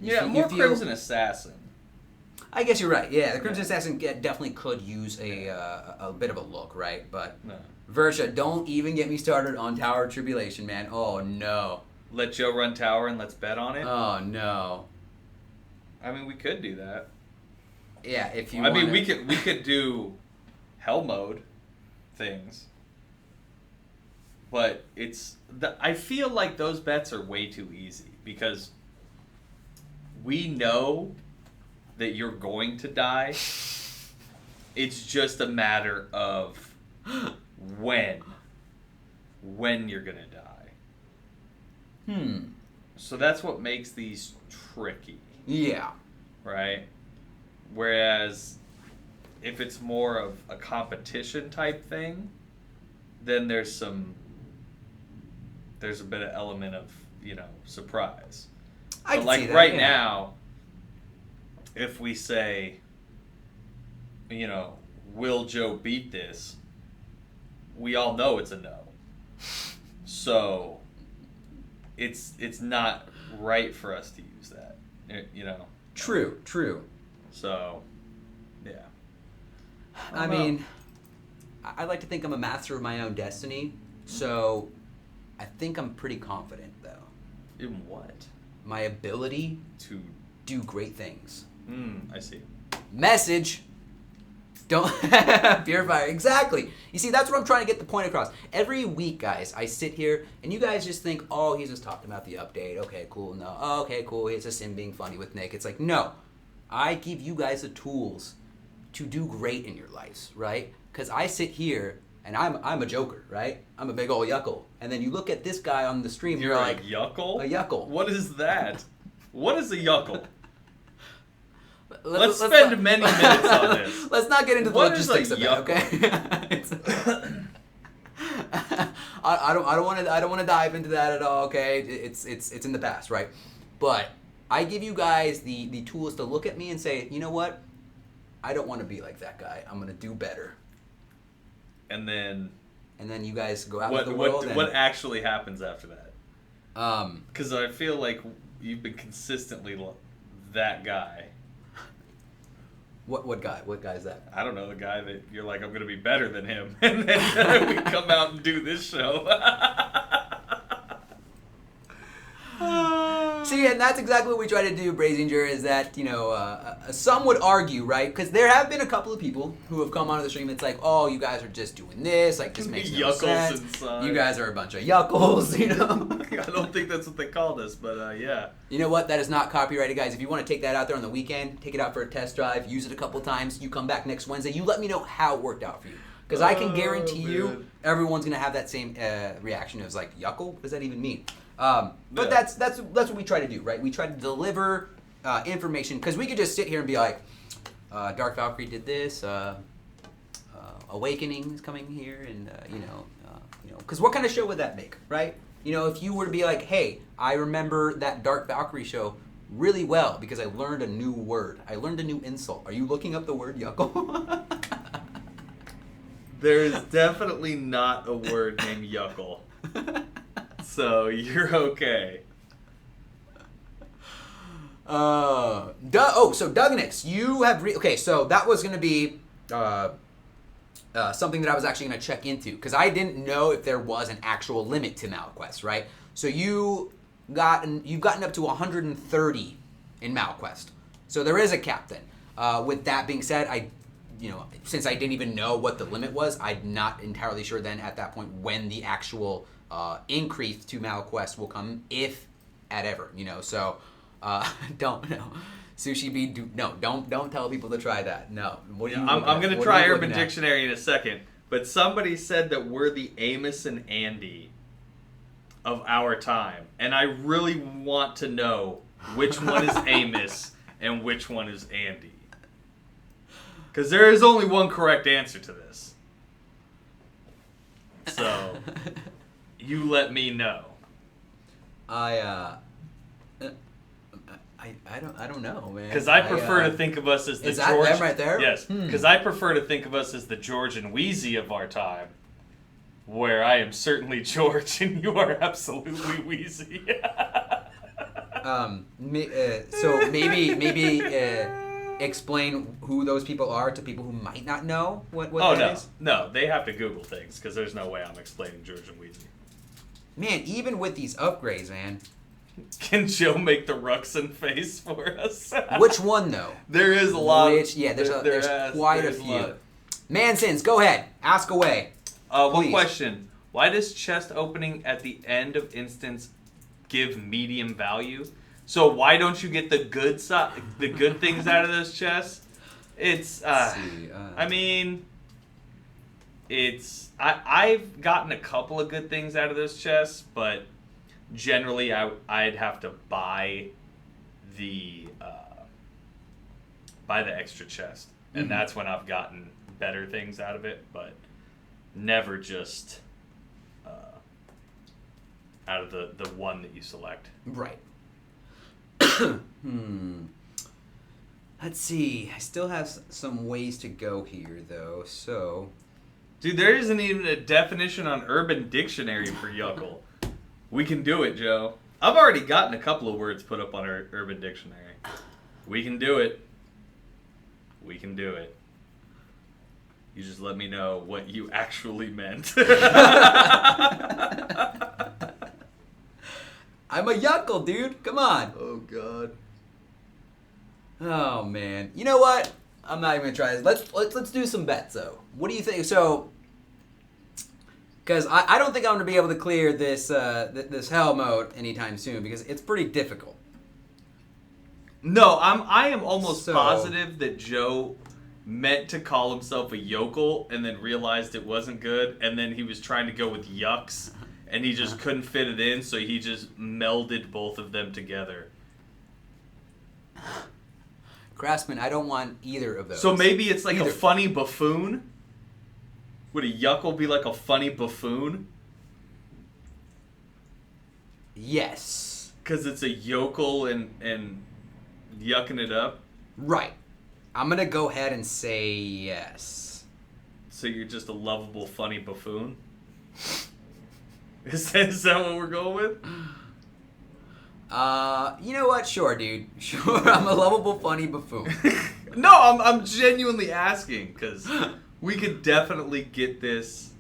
B: Yeah, more Crimson Assassin.
A: I guess you're right. Yeah, the Crimson Assassin definitely could use a bit of a look, right? But
B: No.
A: Versha, don't even get me started on Tower of Tribulation, man. Oh no.
B: Let Joe run tower and let's bet on it.
A: Oh no.
B: I mean, we could do that.
A: Yeah, if you.
B: I mean,
A: wanna-
B: we could do hell mode things, but I feel like those bets are way too easy because we know that you're going to die. It's just a matter of when you're gonna die. So that's what makes these tricky,
A: Yeah.
B: right? Whereas if it's more of a competition type thing, then there's a bit of element of, surprise.
A: I
B: But
A: can
B: like
A: see that,
B: right
A: yeah.
B: now, if we say, will Joe beat this? We all know it's a no. So it's not right for us to use that,
A: True.
B: So, yeah.
A: I mean, I like to think I'm a master of my own destiny, so I think I'm pretty confident, though.
B: In what?
A: My ability
B: To.
A: do great things.
B: I see.
A: Message. Don't pure fire. Exactly. You see, that's what I'm trying to get the point across. Every week, guys, I sit here and you guys just think, oh, he's just talking about the update. Okay, cool. No. Oh, okay, cool. It's just him being funny with Nick. It's like, no. I give you guys the tools to do great in your lives, right? Because I sit here and I'm a joker, right? I'm a big old yuckle. And then you look at this guy on the stream,
B: You're
A: like,
B: a yuckle?
A: a yuckle.
B: What is that? What is a yuckle?
A: Let's
B: spend
A: not-
B: many minutes on this.
A: Let's not get into the
B: What is a
A: logistics of that, okay? I don't want to dive into that at all, okay? It's in the past, right? But I give you guys the tools to look at me and say, you know what? I don't want to be like that guy. I'm gonna do better.
B: And then
A: And then you guys go out into the world.
B: what actually happens after that?
A: And,
B: Because I feel like you've been consistently that guy.
A: what guy? What guy is that?
B: I don't know, the guy that you're like, I'm going to be better than him. And then we come out and do this show.
A: See, and that's exactly what we try to do, Brazinger, is that, some would argue, right? Because there have been a couple of people who have come onto the stream. It's like, oh, you guys are just doing this. Like, this makes no
B: Yuckles
A: sense.
B: inside.
A: You guys are a bunch of yuckles,
B: I don't think that's what they called us, but yeah.
A: You know what? That is not copyrighted, guys. If you want to take that out there on the weekend, take it out for a test drive, use it a couple times. You come back next Wednesday. You let me know how it worked out for you. Because I can guarantee you
B: man.
A: everyone's going to have that same reaction. It was like, yuckle? What does that even mean? But
B: Yeah.
A: that's what we try to do, right? We try to deliver information. Because we could just sit here and be like, Dark Valkyrie did this. Awakening is coming here. And, because what kind of show would that make, right? If you were to be like, hey, I remember that Dark Valkyrie show really well because I learned a new word. I learned a new insult. Are you looking up the word yuckle?
B: There's definitely not a word named yuckle. So you're okay.
A: So Dugnix, you have okay. So that was going to be something that I was actually going to check into because I didn't know if there was an actual limit to MalQuest, right? So you've gotten up to 130 in MalQuest. So there is a cap then. With that being said, since I didn't even know what the limit was, I'm not entirely sure then at that point when the actual increase to MalQuest will come, if at ever, So don't know. Sushi B, don't tell people to try that. No. What are you
B: I'm
A: looking
B: going
A: at?
B: to
A: What
B: try
A: are you
B: Urban
A: looking at?
B: Dictionary in a second, but somebody said that we're the Amos and Andy of our time, and I really want to know which one is Amos and which one is Andy. Because there is only one correct answer to this. So, you let me know.
A: I I don't know, man.
B: Because I prefer to think of us as the
A: is that
B: George.
A: them right there?
B: Yes, because I prefer to think of us as the George and Wheezy of our time, where I am certainly George and you are absolutely Wheezy.
A: So maybe explain who those people are to people who might not know what that is.
B: No, they have to Google things because there's no way I'm explaining George and Wheezy.
A: Man, even with these upgrades, man.
B: Can Joe make the Ruxin face for us?
A: Which one though?
B: There is a lot.
A: There's quite a few. Mansons, go ahead, ask away.
B: One question: why does chest opening at the end of instance give medium value? So why don't you get the good things out of those chests? It's I mean, I've gotten a couple of good things out of those chests, but generally I'd have to buy the extra chest, and that's when I've gotten better things out of it, but never just out of the one that you select.
A: Right. Let's see. I still have some ways to go here, though. So,
B: dude, there isn't even a definition on Urban Dictionary for yuckle. We can do it, Joe. I've already gotten a couple of words put up on our Urban Dictionary. We can do it. We can do it. You just let me know what you actually meant.
A: I'm a yuckle, dude. Come on.
B: Oh, God.
A: Oh, man. You know what? I'm not even gonna try this. Let's do some bets, though. What do you think? So, because I don't think I'm gonna be able to clear this this hell mode anytime soon because it's pretty difficult.
B: No, I am almost positive that Joe meant to call himself a yokel and then realized it wasn't good, and then he was trying to go with yucks, and he just couldn't fit it in, so he just melded both of them together.
A: Craftsman, I don't want either of those.
B: So maybe it's like a funny buffoon? Would a yuckle be like a funny buffoon?
A: Yes.
B: Because it's a yokel and yucking it up?
A: Right. I'm going to go ahead and say yes.
B: So you're just a lovable, funny buffoon? Is that what we're going with?
A: You know what? Sure, dude. Sure, I'm a lovable, funny buffoon.
B: No, I'm genuinely asking, because we could definitely get this...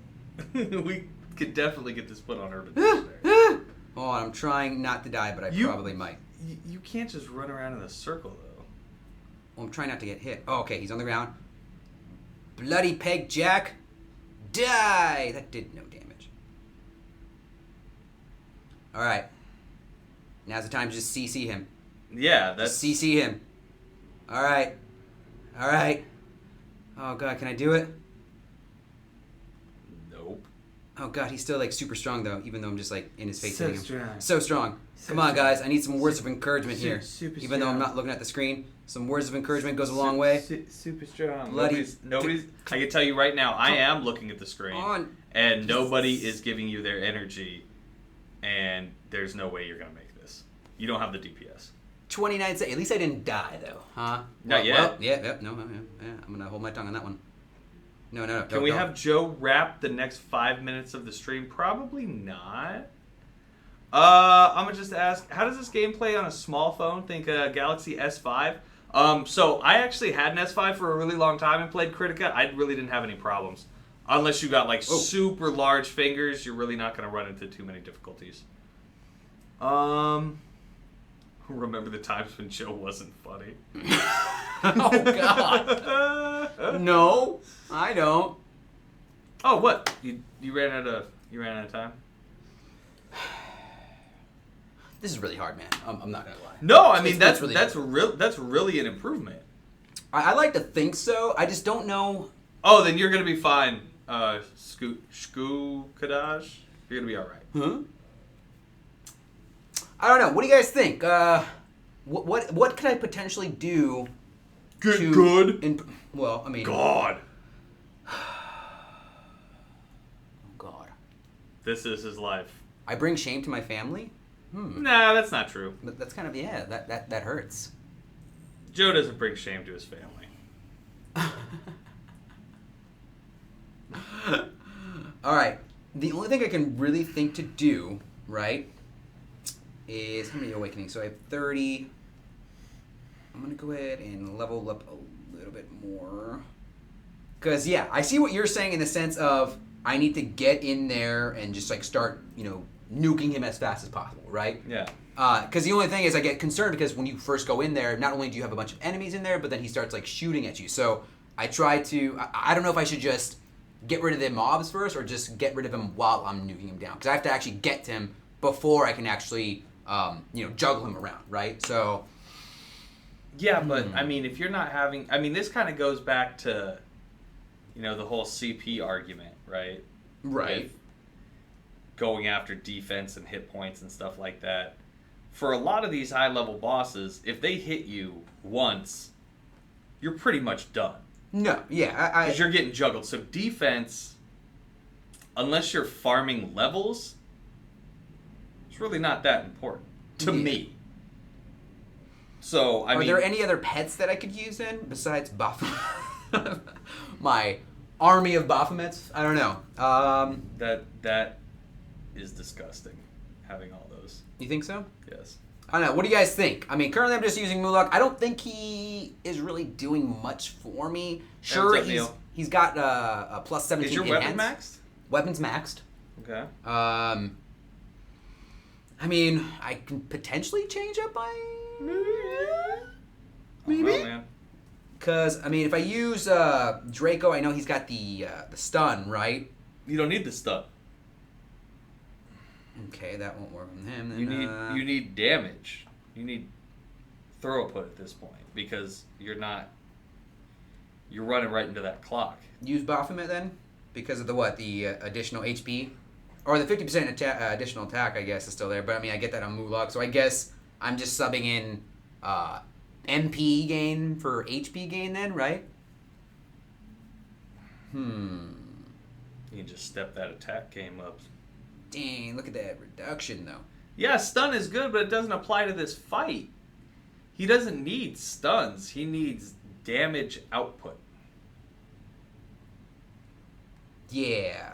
B: we could definitely get this put on Urban Dictionary.
A: Oh, I'm trying not to die, but I probably might.
B: You can't just run around in a circle, though.
A: Well, I'm trying not to get hit. Oh, okay, he's on the ground. Bloody peg jack. Die! That did no damage. Alright. Now's the time to just CC him.
B: Yeah, that's...
A: Just CC him. Alright. Alright. Oh, God, can I do it?
B: Nope.
A: Oh, God, he's still, like, super strong, though, even though I'm just, like, in his face.
B: So
A: hitting him.
B: strong.
A: So strong. Come on, guys. I need some words of encouragement here.
B: Super
A: even though I'm not looking at the screen, some words of encouragement goes a long way.
B: Super strong.
A: Bloody...
B: Nobody's... I can tell you right now, I am looking at the screen.
A: On.
B: And nobody is giving you their energy. And there's no way you're going to make this. You don't have the DPS.
A: 29 seconds. At least I didn't die, though. Huh?
B: Not yet.
A: Well, yeah, no. I'm going to hold my tongue on that one. No.
B: Can we have Joe wrap the next 5 minutes of the stream? Probably not. I'm going to just ask, how does this game play on a small phone? Think Galaxy S5. So I actually had an S5 for a really long time and played Kritika. I really didn't have any problems. Unless you got like super large fingers, you're really not going to run into too many difficulties. Remember the times when Joe wasn't funny?
A: Oh God. No, I don't.
B: Oh, what? You ran out of time?
A: This is really hard, man. I'm not gonna lie.
B: No, I mean that's really an improvement.
A: I like to think so. I just don't know.
B: Oh, then you're gonna be fine. Kadaj, you're gonna be all right.
A: Huh? I don't know. What do you guys think? What could I potentially do?
B: Get good.
A: Well, I mean.
B: God.
A: Oh God.
B: This is his life.
A: I bring shame to my family.
B: Nah, that's not true.
A: But that's kind of that hurts.
B: Joe doesn't bring shame to his family.
A: All right. The only thing I can really think to do, right, is how many awakening? So I have 30. I'm gonna go ahead and level up a little bit more. Cause yeah, I see what you're saying in the sense of I need to get in there and just like start, nuking him as fast as possible, right?
B: Yeah.
A: Because the only thing is I get concerned because when you first go in there, not only do you have a bunch of enemies in there, but then he starts like shooting at you. So I try to, I don't know if I should just get rid of the mobs first or just get rid of him while I'm nuking him down. Because I have to actually get to him before I can actually, juggle him around, right? So.
B: Yeah, but I mean, if you're not having, this kind of goes back to, the whole CP argument, right?
A: Right.
B: With going after defense and hit points and stuff like that. For a lot of these high-level bosses, if they hit you once, you're pretty much done.
A: No, yeah,
B: Because you're getting juggled. So defense, unless you're farming levels, it's really not that important to me. So,
A: Are there any other pets that I could use then besides Baphomet? My army of Baphomets? I don't know.
B: That is disgusting, having all those.
A: You think so?
B: Yes.
A: I don't know. What do you guys think? I mean, currently I'm just using Mulak. I don't think he is really doing much for me. Sure,
B: what's up,
A: he's got a plus 17
B: Is your weapon maxed?
A: Weapon's maxed.
B: Okay.
A: I mean, I can potentially change up my... Maybe?
B: Oh, man.
A: Because, I mean, if I use Draco, I know he's got the stun, right?
B: You don't need the stuff.
A: Okay, that won't work on him. Then,
B: You need damage. You need throughput at this point because you're running right into that clock.
A: Use Baphomet then? Because of the additional HP? Or the 50% additional attack, I guess, is still there. But, I mean, I get that on Mulak. So I guess I'm just subbing in MP gain for HP gain then, right?
B: You can just step that attack game up.
A: Dang, look at that reduction, though.
B: Yeah, stun is good, but it doesn't apply to this fight. He doesn't need stuns. He needs damage output.
A: Yeah.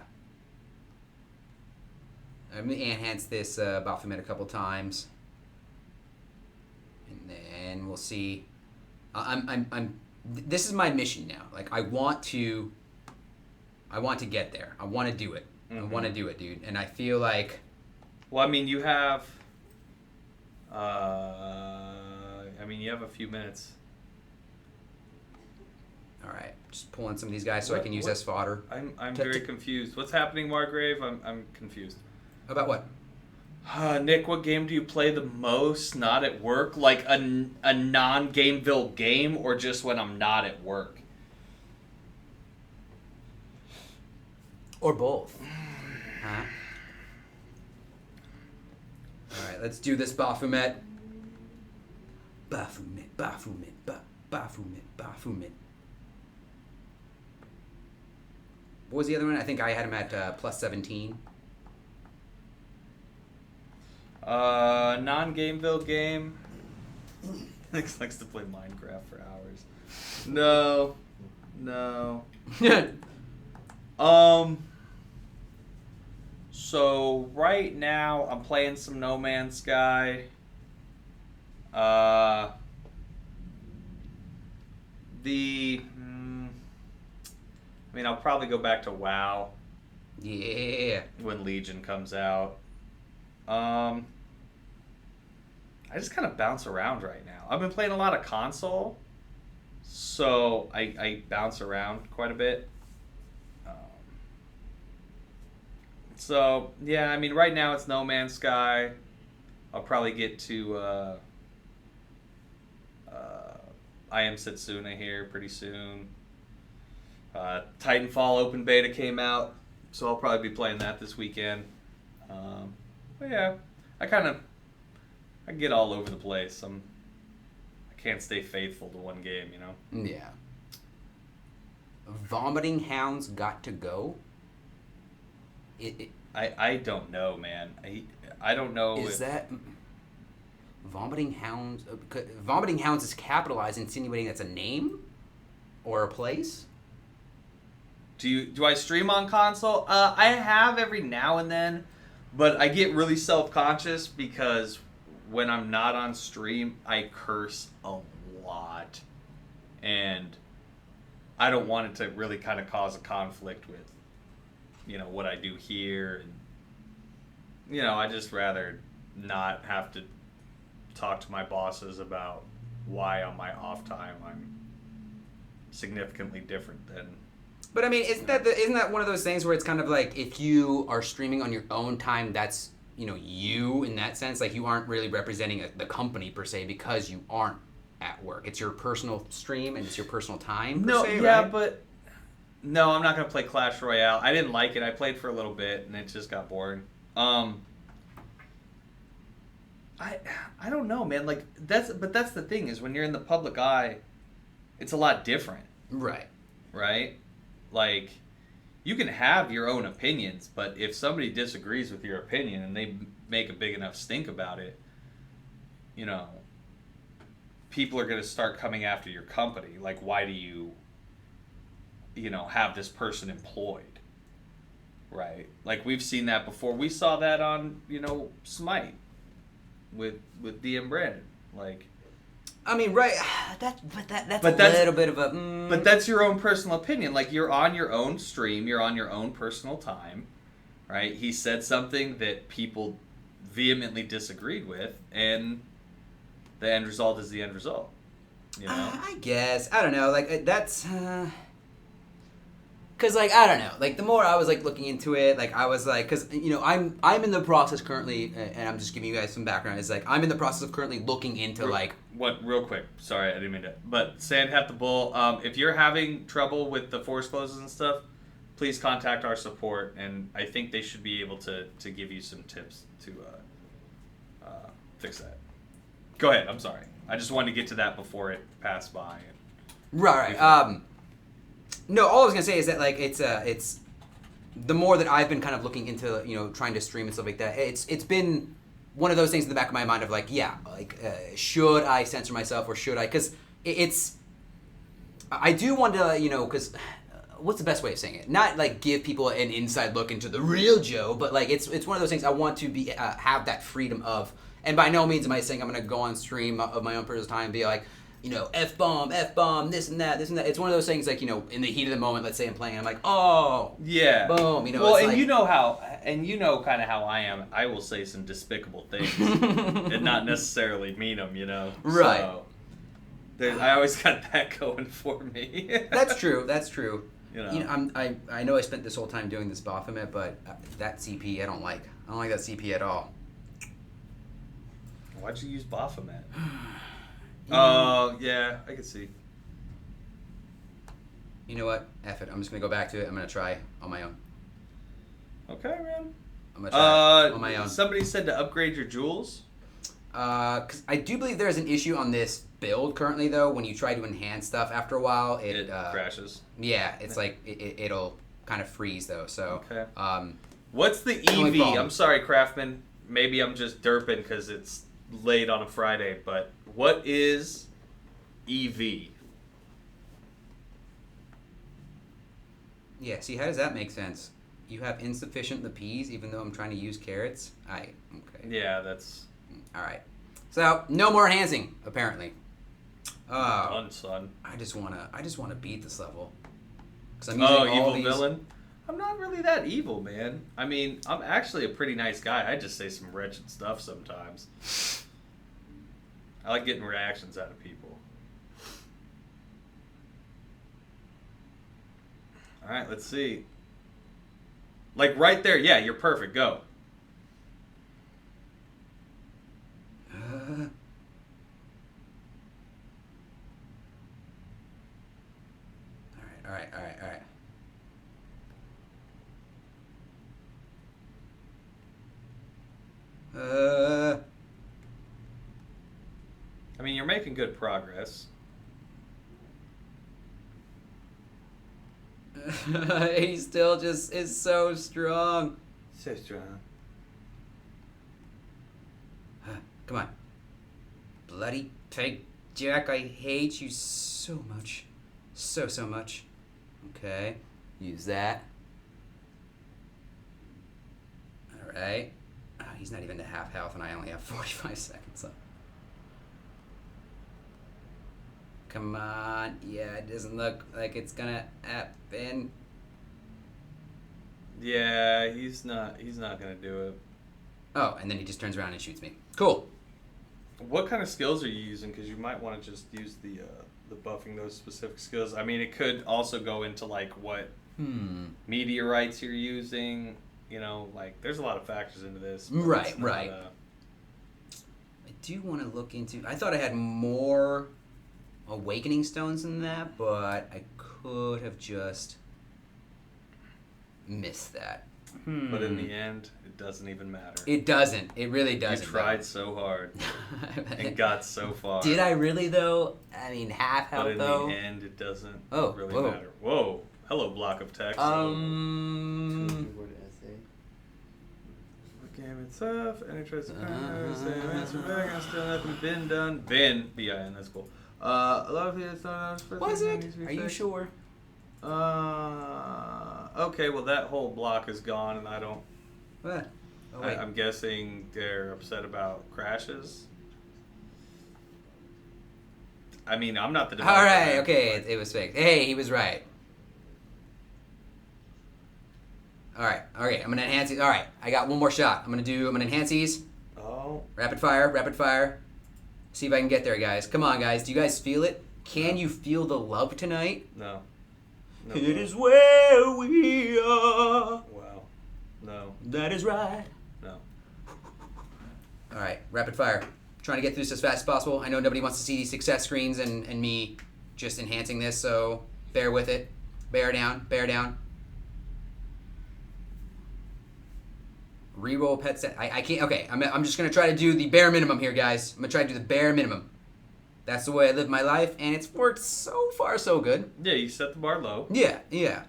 A: I'm going to enhance this Baphomet a couple times. And then we'll see. This is my mission now. Like, I want to get there. I want to do it. I want to do it, dude. And I feel like...
B: Well, I mean, you have... you have a few minutes.
A: All right. Just pulling some of these guys so I can use as fodder.
B: I'm very confused. What's happening, Margrave? I'm confused.
A: About what?
B: Nick, what game do you play the most not at work? Like a non-Gameville game or just when I'm not at work?
A: Or both. Huh? Alright, let's do this Baphomet. Baphomet, Baphomet, Baphomet, Baphomet. What was the other one? I think I had him at plus 17.
B: Non-Gameville game. Nick likes to play Minecraft for hours. No. So right now I'm playing some No Man's Sky. I'll probably go back to WoW.
A: Yeah.
B: When Legion comes out. I just kind of bounce around right now. I've been playing a lot of console, so I bounce around quite a bit. So, yeah, right now it's No Man's Sky. I'll probably get to I Am Setsuna here pretty soon. Titanfall open beta came out, so I'll probably be playing that this weekend. But yeah, I get all over the place. I can't stay faithful to one game,
A: Yeah. Vomiting Hounds Got to Go?
B: I I don't know, man. I don't know.
A: Is that Vomiting Hounds? Vomiting Hounds is capitalized, insinuating that's a name or a place.
B: Do I stream on console? I have every now and then, but I get really self-conscious because when I'm not on stream, I curse a lot, and I don't want it to really kind of cause a conflict with, what I do here, and I just rather not have to talk to my bosses about why on my off time I'm significantly different than.
A: But I mean, isn't that one of those things where it's kind of like if you are streaming on your own time, that's you in that sense, like you aren't really representing the company per se because you aren't at work. It's your personal stream and it's your personal time. Per se,
B: yeah,
A: right?
B: but no, I'm not gonna play Clash Royale. I didn't like it. I played for a little bit and it just got boring. I don't know, man. Like that's the thing is when you're in the public eye, it's a lot different.
A: Right.
B: Right? Like you can have your own opinions, but if somebody disagrees with your opinion and they make a big enough stink about it, people are going to start coming after your company. Like, why do you, have this person employed? Right? Like, we've seen that before. We saw that on, Smite with DM Brandon. Like,
A: I mean, right? That's a little bit of a.
B: But that's your own personal opinion. Like you're on your own stream, you're on your own personal time, right? He said something that people vehemently disagreed with, and the end result is the end result.
A: I guess I don't know. Like that's. Cause like I don't know, like the more I was like looking into it, like I was like, cause I'm in the process currently, and I'm just giving you guys some background. It's like I'm in the process of currently looking into like
B: real quick. Sorry, I didn't mean to. But Sandhat the Bull, if you're having trouble with the force closes and stuff, please contact our support, and I think they should be able to give you some tips to fix that. Go ahead. I'm sorry. I just wanted to get to that before it passed by.
A: Right. No, all I was gonna say is that like it's the more that I've been kind of looking into trying to stream and stuff like that. It's been one of those things in the back of my mind of like should I censor myself or should I? Because I do want to because what's the best way of saying it? Not like give people an inside look into the real Joe, but like it's one of those things I want to be have that freedom of. And by no means am I saying I'm gonna go on stream of my own personal time and be like. F-bomb, this and that. It's one of those things like, in the heat of the moment, let's say I'm playing, I'm like, oh,
B: yeah,
A: boom,
B: Well, and
A: like,
B: kind of how I am. I will say some despicable things and not necessarily mean them,
A: Right.
B: So, I always got that going for me.
A: That's true. I know I spent this whole time doing this Baphomet, but that CP I don't like. I don't like that CP at all.
B: Why'd you use Baphomet? Oh, yeah, I can see.
A: You know what? F it. I'm just going to go back to it. I'm going to try on my own.
B: Okay, man.
A: I'm going to try on my own.
B: Somebody said to upgrade your jewels.
A: Because I do believe there's an issue on this build currently, though. When you try to enhance stuff after a while, it
B: crashes.
A: Yeah, it's like it'll kind of freeze, though. So,
B: okay. What's the EV? I'm sorry, Craftman. Maybe I'm just derping because it's late on a Friday, but what is EV?
A: Yeah, see, how does that make sense? You have insufficient the peas, even though I'm trying to use carrots? Okay.
B: Yeah, that's...
A: Alright. So, no more enhancing, apparently.
B: Done, son.
A: I just wanna beat this level. 'Cause I'm using
B: evil villain? I'm not really that evil, man. I mean, I'm actually a pretty nice guy. I just say some wretched stuff sometimes. I like getting reactions out of people. Alright, let's see. Like right there, yeah, you're perfect. Go.
A: Alright.
B: I mean, you're making good progress.
A: He still just is so strong.
B: So strong.
A: Come on. Bloody pig Jack, I hate you so much. So much. Okay. Use that. Alright. He's not even to half health and I only have 45 seconds left. Come on. Yeah, it doesn't look like it's gonna happen.
B: Yeah, he's not gonna do it.
A: Oh, and then he just turns around and shoots me. Cool.
B: What kind of skills are you using? Because you might want to just use the buffing those specific skills. I mean, it could also go into like what meteorites you're using. You know, like there's a lot of factors into this.
A: Right. I do want to look into. I thought I had more awakening stones than that, but I could have just missed that.
B: But in the end, it doesn't even matter.
A: It doesn't. It really doesn't.
B: You tried so hard and got so far.
A: Did I really though? I mean, half health though.
B: But in the end, it doesn't really
A: whoa.
B: matter. Whoa! Hello, block of text.
C: Keyboard essay.
B: Game itself. Any trace of answer back. And still nothing been done. Been. B-I-N. That's cool. A lot of you thought
A: Was it? Are you sure?
B: Okay, well that whole block is gone, and I don't.
A: What? Oh, wait.
B: I'm guessing they're upset about crashes. I mean, I'm not the developer.
A: All right. Okay, it was fake. Hey, he was right. All right. Okay, I'm gonna enhance these. All right, I got one more shot. I'm gonna enhance these.
B: Oh.
A: Rapid fire. See if I can get there, guys. Come on, guys. Do you guys feel it? Can you feel the love tonight?
B: No.
A: It is where we are.
B: Wow. No.
A: That is right.
B: No.
A: All right, rapid fire. Trying to get through this as fast as possible. I know nobody wants to see these success screens and me just enhancing this, so bear with it. Bear down. Reroll pet set. I can't. Okay, I'm just gonna try to do the bare minimum here, guys. I'm gonna try to do the bare minimum. That's the way I live my life, and it's worked so far so good.
B: Yeah, you set the bar low.
A: Yeah.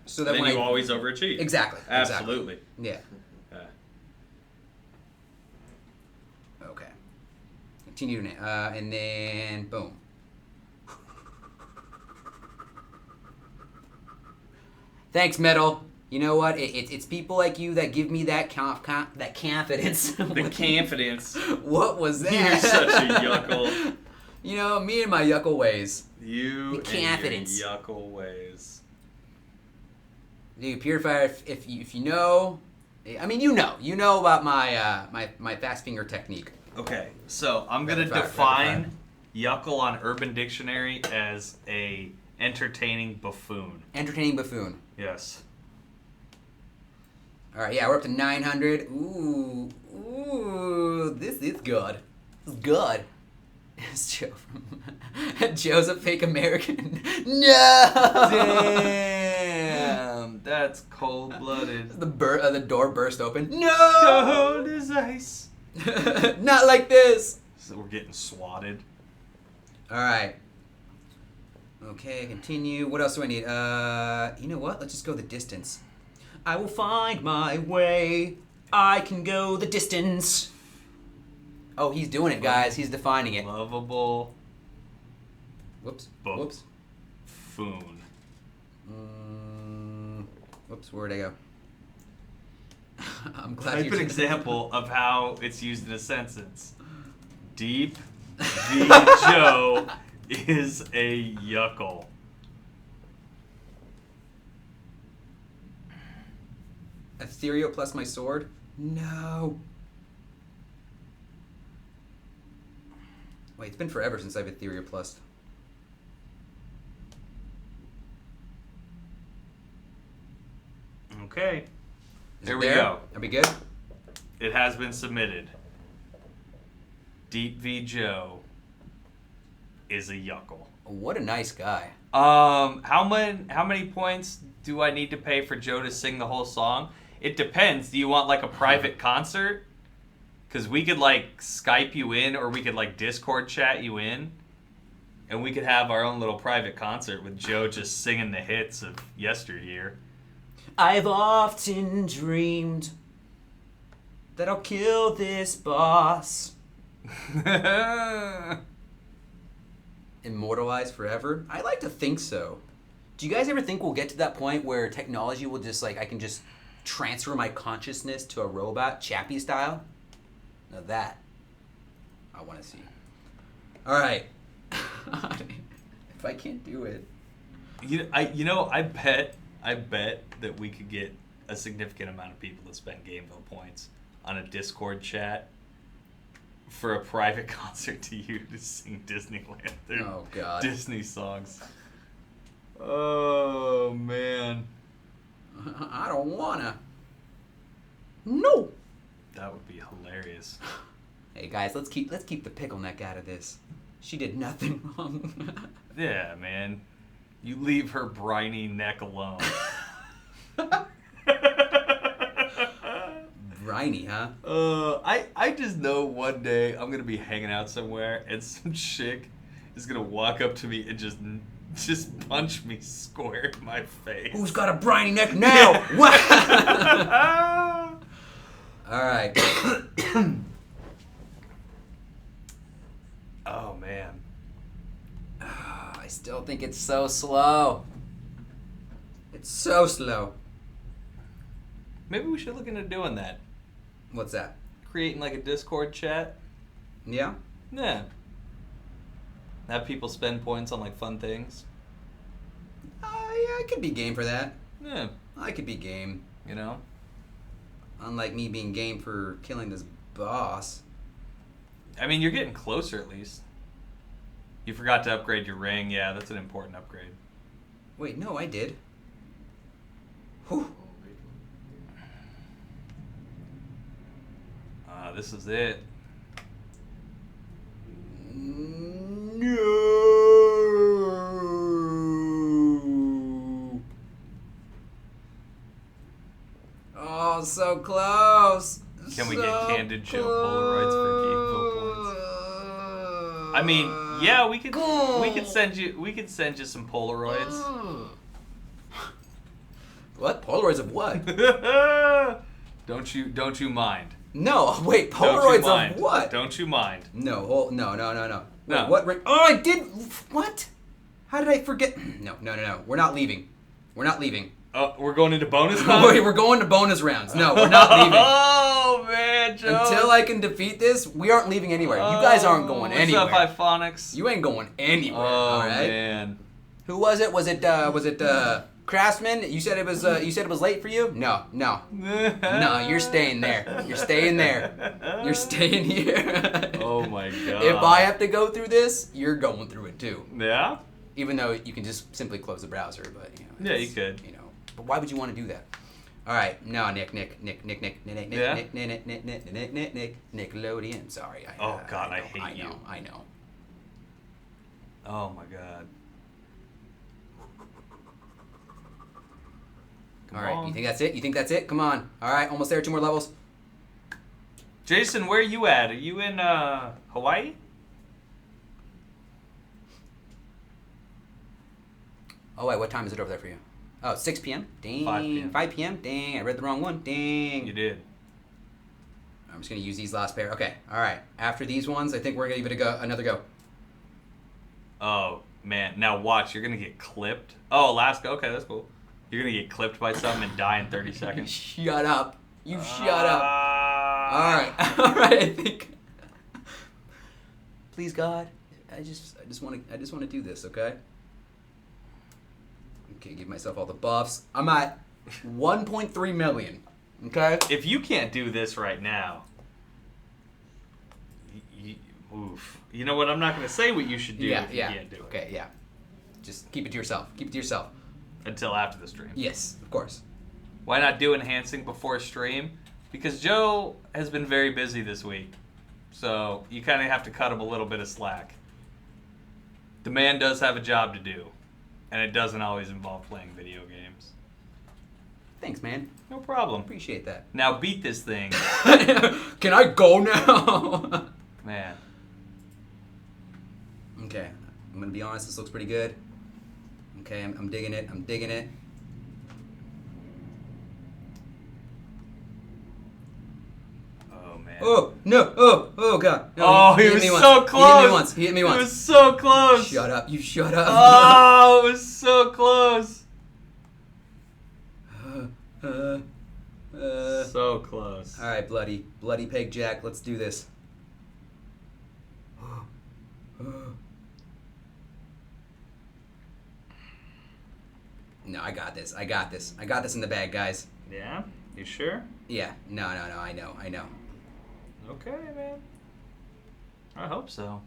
A: So that
B: Then
A: when
B: you always overachieve.
A: Exactly.
B: Absolutely.
A: Yeah. Okay. Continue to and then boom. Thanks, Metal. You know what? It's people like you that give me that that confidence.
B: The confidence.
A: What was that?
B: You're such a yuckle.
A: You know, me and my yuckle ways.
B: You
A: the confidence.
B: And your yuckle ways.
A: Dude, Purifier, if you know, I mean, you know about my my fast finger technique.
B: Okay, so I'm gonna define yuckle on Urban Dictionary as a entertaining buffoon.
A: Entertaining buffoon.
B: Yes.
A: All right, yeah, we're up to 900. Ooh, this is good. This is good. It's Joe from Joe's a fake American. No.
B: Damn, that's cold-blooded.
A: The door burst open. No.
B: Cold as ice.
A: Not like this.
B: So we're getting swatted.
A: All right. Okay, continue. What else do I need? You know what? Let's just go the distance. I will find my way. I can go the distance. Oh, he's doing it, guys. He's defining it.
B: Lovable.
A: Whoops.
B: Whoops. Foon.
A: Whoops. Where'd I go? I'm glad
B: Type
A: you
B: an
A: did.
B: example of how it's used in a sentence. Deep V. Joe is a yuckle.
A: Ethereal plus my sword? No. Wait, it's been forever since I've Ethereal plus.
B: Okay.
A: Is
B: There
A: it
B: we
A: there?
B: go.
A: Are we good?
B: It has been submitted. Deep V. Joe is a yuckle.
A: What a nice guy.
B: How many points do I need to pay for Joe to sing the whole song? It depends. Do you want like a private concert? Because we could like Skype you in, or we could like Discord chat you in, and we could have our own little private concert with Joe just singing the hits of yesteryear.
A: I've often dreamed that'll kill this boss. Immortalized forever? I like to think so. Do you guys ever think we'll get to that point where technology will just I can just transfer my consciousness to a robot, Chappie style? Now that I want to see. All right. If I can't do it.
B: I bet that we could get a significant amount of people to spend Gameville points on a Discord chat for a private concert to you to sing Disneyland.
A: Oh God.
B: Disney songs. Oh man.
A: I don't wanna. No.
B: That would be hilarious.
A: Hey guys, let's keep the pickle neck out of this. She did nothing wrong.
B: Yeah, man. You leave her briny neck alone.
A: Briny, huh?
B: I just know one day I'm gonna be hanging out somewhere and some chick is gonna walk up to me and just punch me square in my face.
A: Who's got a briny neck now? What? All right.
B: Oh man.
A: I still think it's so slow. It's so slow.
B: Maybe we should look into doing that.
A: What's that?
B: Creating like a Discord chat.
A: Yeah?
B: Yeah. Have people spend points on like fun things.
A: Yeah, I could be game for that.
B: Yeah.
A: I could be game.
B: You know?
A: Unlike me being game for killing this boss.
B: I mean, you're getting closer at least. You forgot to upgrade your ring. Yeah, that's an important upgrade.
A: Wait, no, I did. Whew.
B: This is it.
A: No. Oh, so close.
B: Can we
A: So
B: get Candid Joe Polaroids for Gameville points? I mean, yeah, we could send you some Polaroids.
A: What? Polaroids of what?
B: Don't you mind?
A: No, wait,
B: Don't you
A: Polaroids
B: mind?
A: of what?
B: Don't you mind?
A: No, no.
B: No.
A: Wait, what ring? Oh, I did. What? How did I forget? No. We're not leaving.
B: Oh, we're going into bonus
A: Wait,
B: round?
A: we're going to bonus rounds. No, we're not leaving.
B: Oh man, Joe.
A: Until I can defeat this, we aren't leaving anywhere. You guys aren't going anywhere.
B: What's up, Iphonics?
A: You ain't going anywhere.
B: Oh
A: all right?
B: man.
A: Who was it? Was it Craftsman? You said it was late for you? No. No, you're staying there. You're staying there. You're staying here.
B: Oh my god.
A: If I have to go through this, you're going through it too.
B: Yeah?
A: Even though you can just simply close the browser, but you know.
B: Yeah, you could.
A: You know. But why would you want to do that? All right, no, Nick,
B: Yeah?
A: Nickelodeon. Sorry.
B: Oh, God, I hate you.
A: I know.
B: Oh my god.
A: All right, you think that's it? Come on. All right, almost there. 2 more levels.
B: Jason, where are you at? Are you in Hawaii?
A: Oh wait, what time is it over there for you? Oh, 6 p.m. Dang.
B: 5 p.m.
A: 5 p.m. Dang, I read the wrong one. Dang.
B: You did.
A: I'm just gonna use these last pair. Okay. All right. After these ones, I think we're gonna give it another go.
B: Oh man, now watch. You're gonna get clipped. Oh, Alaska. Okay, that's cool. You're gonna get clipped by something and die in 30 seconds.
A: Shut up. You shut up. All right. All right. I think. Please God, I just want to do this. Okay. Okay. Give myself all the buffs. I'm at 1.3 million. Okay.
B: If you can't do this right now, oof. You know what? I'm not gonna say what you should do if you can't do it.
A: Okay. Yeah. Just keep it to yourself. Keep it to yourself.
B: Until after the stream.
A: Yes, of course.
B: Why not do enhancing before stream? Because Joe has been very busy this week. So you kind of have to cut him a little bit of slack. The man does have a job to do. And it doesn't always involve playing video games.
A: Thanks, man.
B: No problem.
A: Appreciate that.
B: Now beat this thing.
A: Can I go now?
B: Man.
A: Okay. I'm going to be honest. This looks pretty good. Okay, I'm digging it. I'm digging it. Oh, no. Oh, God. No,
B: Oh, he was so close.
A: He hit me once.
B: He was so close.
A: Shut up. You shut up.
B: Oh, it was so close. So close.
A: All right, Bloody Peg Jack. Let's do this. No, I got this. I got this in the bag, guys.
B: Yeah? You sure?
A: Yeah. No. I know.
B: Okay, man. I hope so.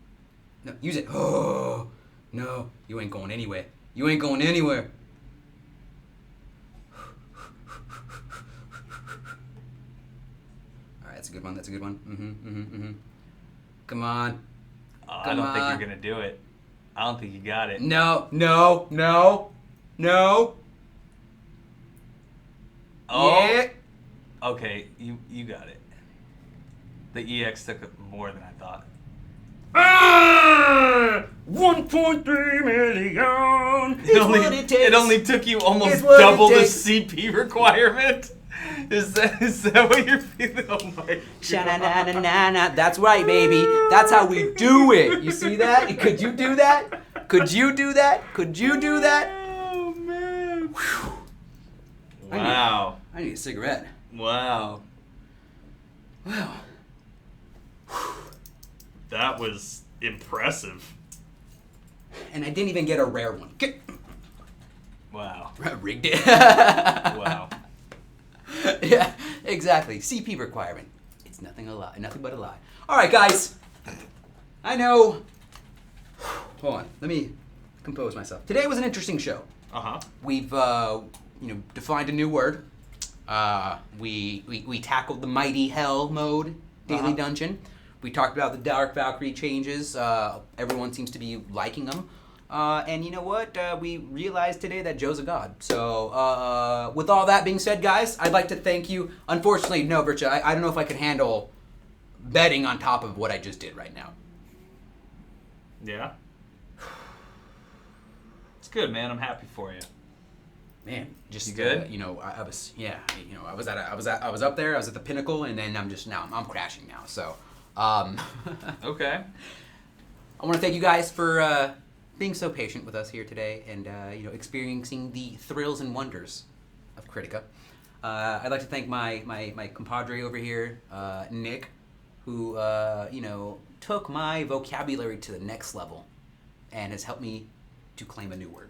A: No, use it. Oh, no. You ain't going anywhere. All right, that's a good one. Mm-hmm. Come on.
B: I don't think you're going to do it. I don't think you got it.
A: No.
B: Oh.
A: Yeah.
B: Okay, you got it. The EX took more than I thought.
A: 1.3 million.
B: It only took you almost
A: It's what it
B: double the
A: takes.
B: CP requirement. Is that what you're feeling? Oh my god.
A: Sha-na-na-na-na-na. That's right, baby. That's how we do it. You see that? Could you do that?
B: Oh man. Wow.
A: I need a cigarette.
B: Wow.
A: Wow.
B: That was impressive.
A: And I didn't even get a rare one.
B: Wow.
A: Rigged it.
B: Wow.
A: Yeah, exactly. CP requirement. It's nothing but a lie. All right, guys. I know. Hold on. Let me compose myself. Today was an interesting show.
B: Uh-huh.
A: We've defined a new word. We tackled the mighty hell mode daily dungeon. We talked about the Dark Valkyrie changes. Everyone seems to be liking them. And you know what? We realized today that Joe's a god. So with all that being said, guys, I'd like to thank you. Unfortunately, no, Virtua, I don't know if I could handle betting on top of what I just did right now.
B: Yeah. It's good, man. I'm happy for you.
A: Man, just
B: You good?
A: I was I was up there. I was at the pinnacle, and then I'm crashing now. So,
B: Okay.
A: I want to thank you guys for being so patient with us here today, and experiencing the thrills and wonders of Kritika. I'd like to thank my compadre over here, Nick, who took my vocabulary to the next level, and has helped me to claim a new word.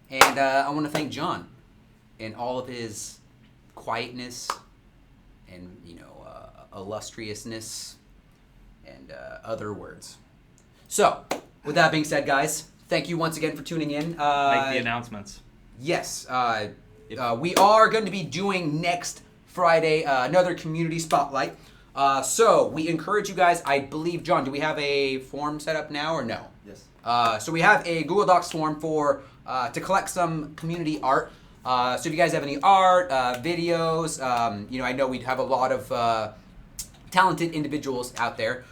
A: And I want to thank John in all of his quietness and, illustriousness and other words. So, with that being said, guys, thank you once again for tuning in.
B: Make the announcements.
A: Yes. We are going to be doing next Friday another community spotlight. So, we encourage you guys, I believe, John, do we have a form set up now or no?
C: Yes.
A: So we have a Google Docs form for to collect some community art. So if you guys have any art, videos, I know we have a lot of talented individuals out there.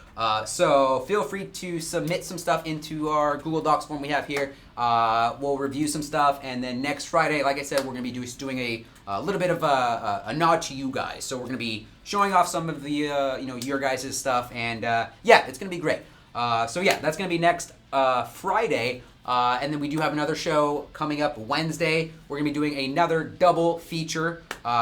A: So feel free to submit some stuff into our Google Docs form we have here. We'll review some stuff, and then next Friday, like I said, we're going to be doing a little bit of a nod to you guys. So we're going to be showing off some of the your guys' stuff, and it's going to be great. That's going to be next Friday. And then we do have another show coming up Wednesday. We're going to be doing another double feature,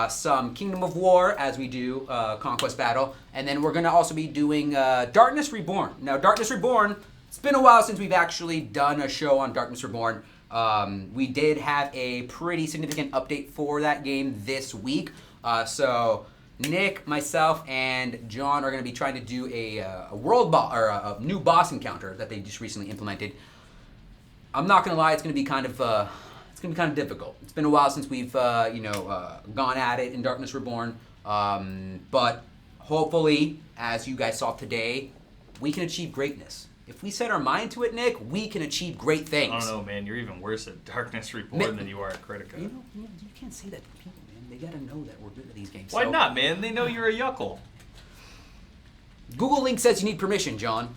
A: some Kingdom of War as we do Conquest Battle. And then we're going to also be doing Darkness Reborn. Now, Darkness Reborn, it's been a while since we've actually done a show on Darkness Reborn. We did have a pretty significant update for that game this week. So Nick, myself, and John are going to be trying to do a world boss or a new boss encounter that they just recently implemented. I'm not going to lie, it's going to be kind of difficult. It's been a while since we've gone at it in Darkness Reborn, but hopefully, as you guys saw today, we can achieve greatness. If we set our mind to it, Nick, we can achieve great things.
B: I don't know, man. You're even worse at Darkness Reborn than you are at Kritika.
A: You can't say that to people, man. They got to know that we're good at these games.
B: Why
A: So,
B: not, man? They know you're a yuckle.
A: Google Link says you need permission, John.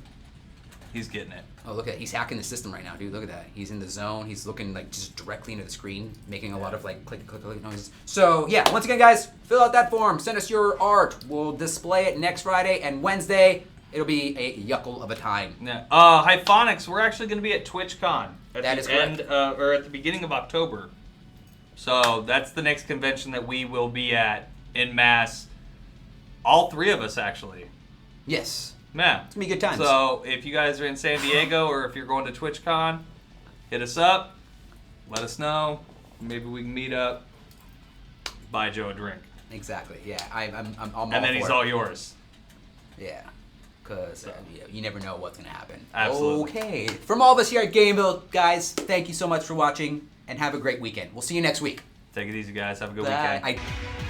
B: He's getting it.
A: Oh, look at that. He's hacking the system right now, dude. Look at that. He's in the zone. He's looking like just directly into the screen, making a lot of like click, click, click noises. So yeah, once again, guys, fill out that form. Send us your art. We'll display it next Friday and Wednesday. It'll be a yuckle of a time.
D: Yeah. Hyphonics, we're actually going to be at TwitchCon at
A: That
D: the
A: is
D: end,
A: correct.
D: or at the beginning of October. So that's the next convention that we will be at in mass. All three of us, actually.
A: Yes.
D: Yeah.
A: It's gonna be good times.
D: So if you guys are in San Diego or if you're going to TwitchCon, hit us up. Let us know. Maybe we can meet up. Buy Joe a drink.
A: Exactly. Yeah. I'm all
D: And then he's
A: for it.
D: all yours.
A: Yeah. Because you never know what's gonna happen.
D: Absolutely.
A: Okay. From all of us here at Gameville, guys, thank you so much for watching and have a great weekend. We'll see you next week.
D: Take it easy, guys. Have a good
A: Bye.
D: weekend.
A: I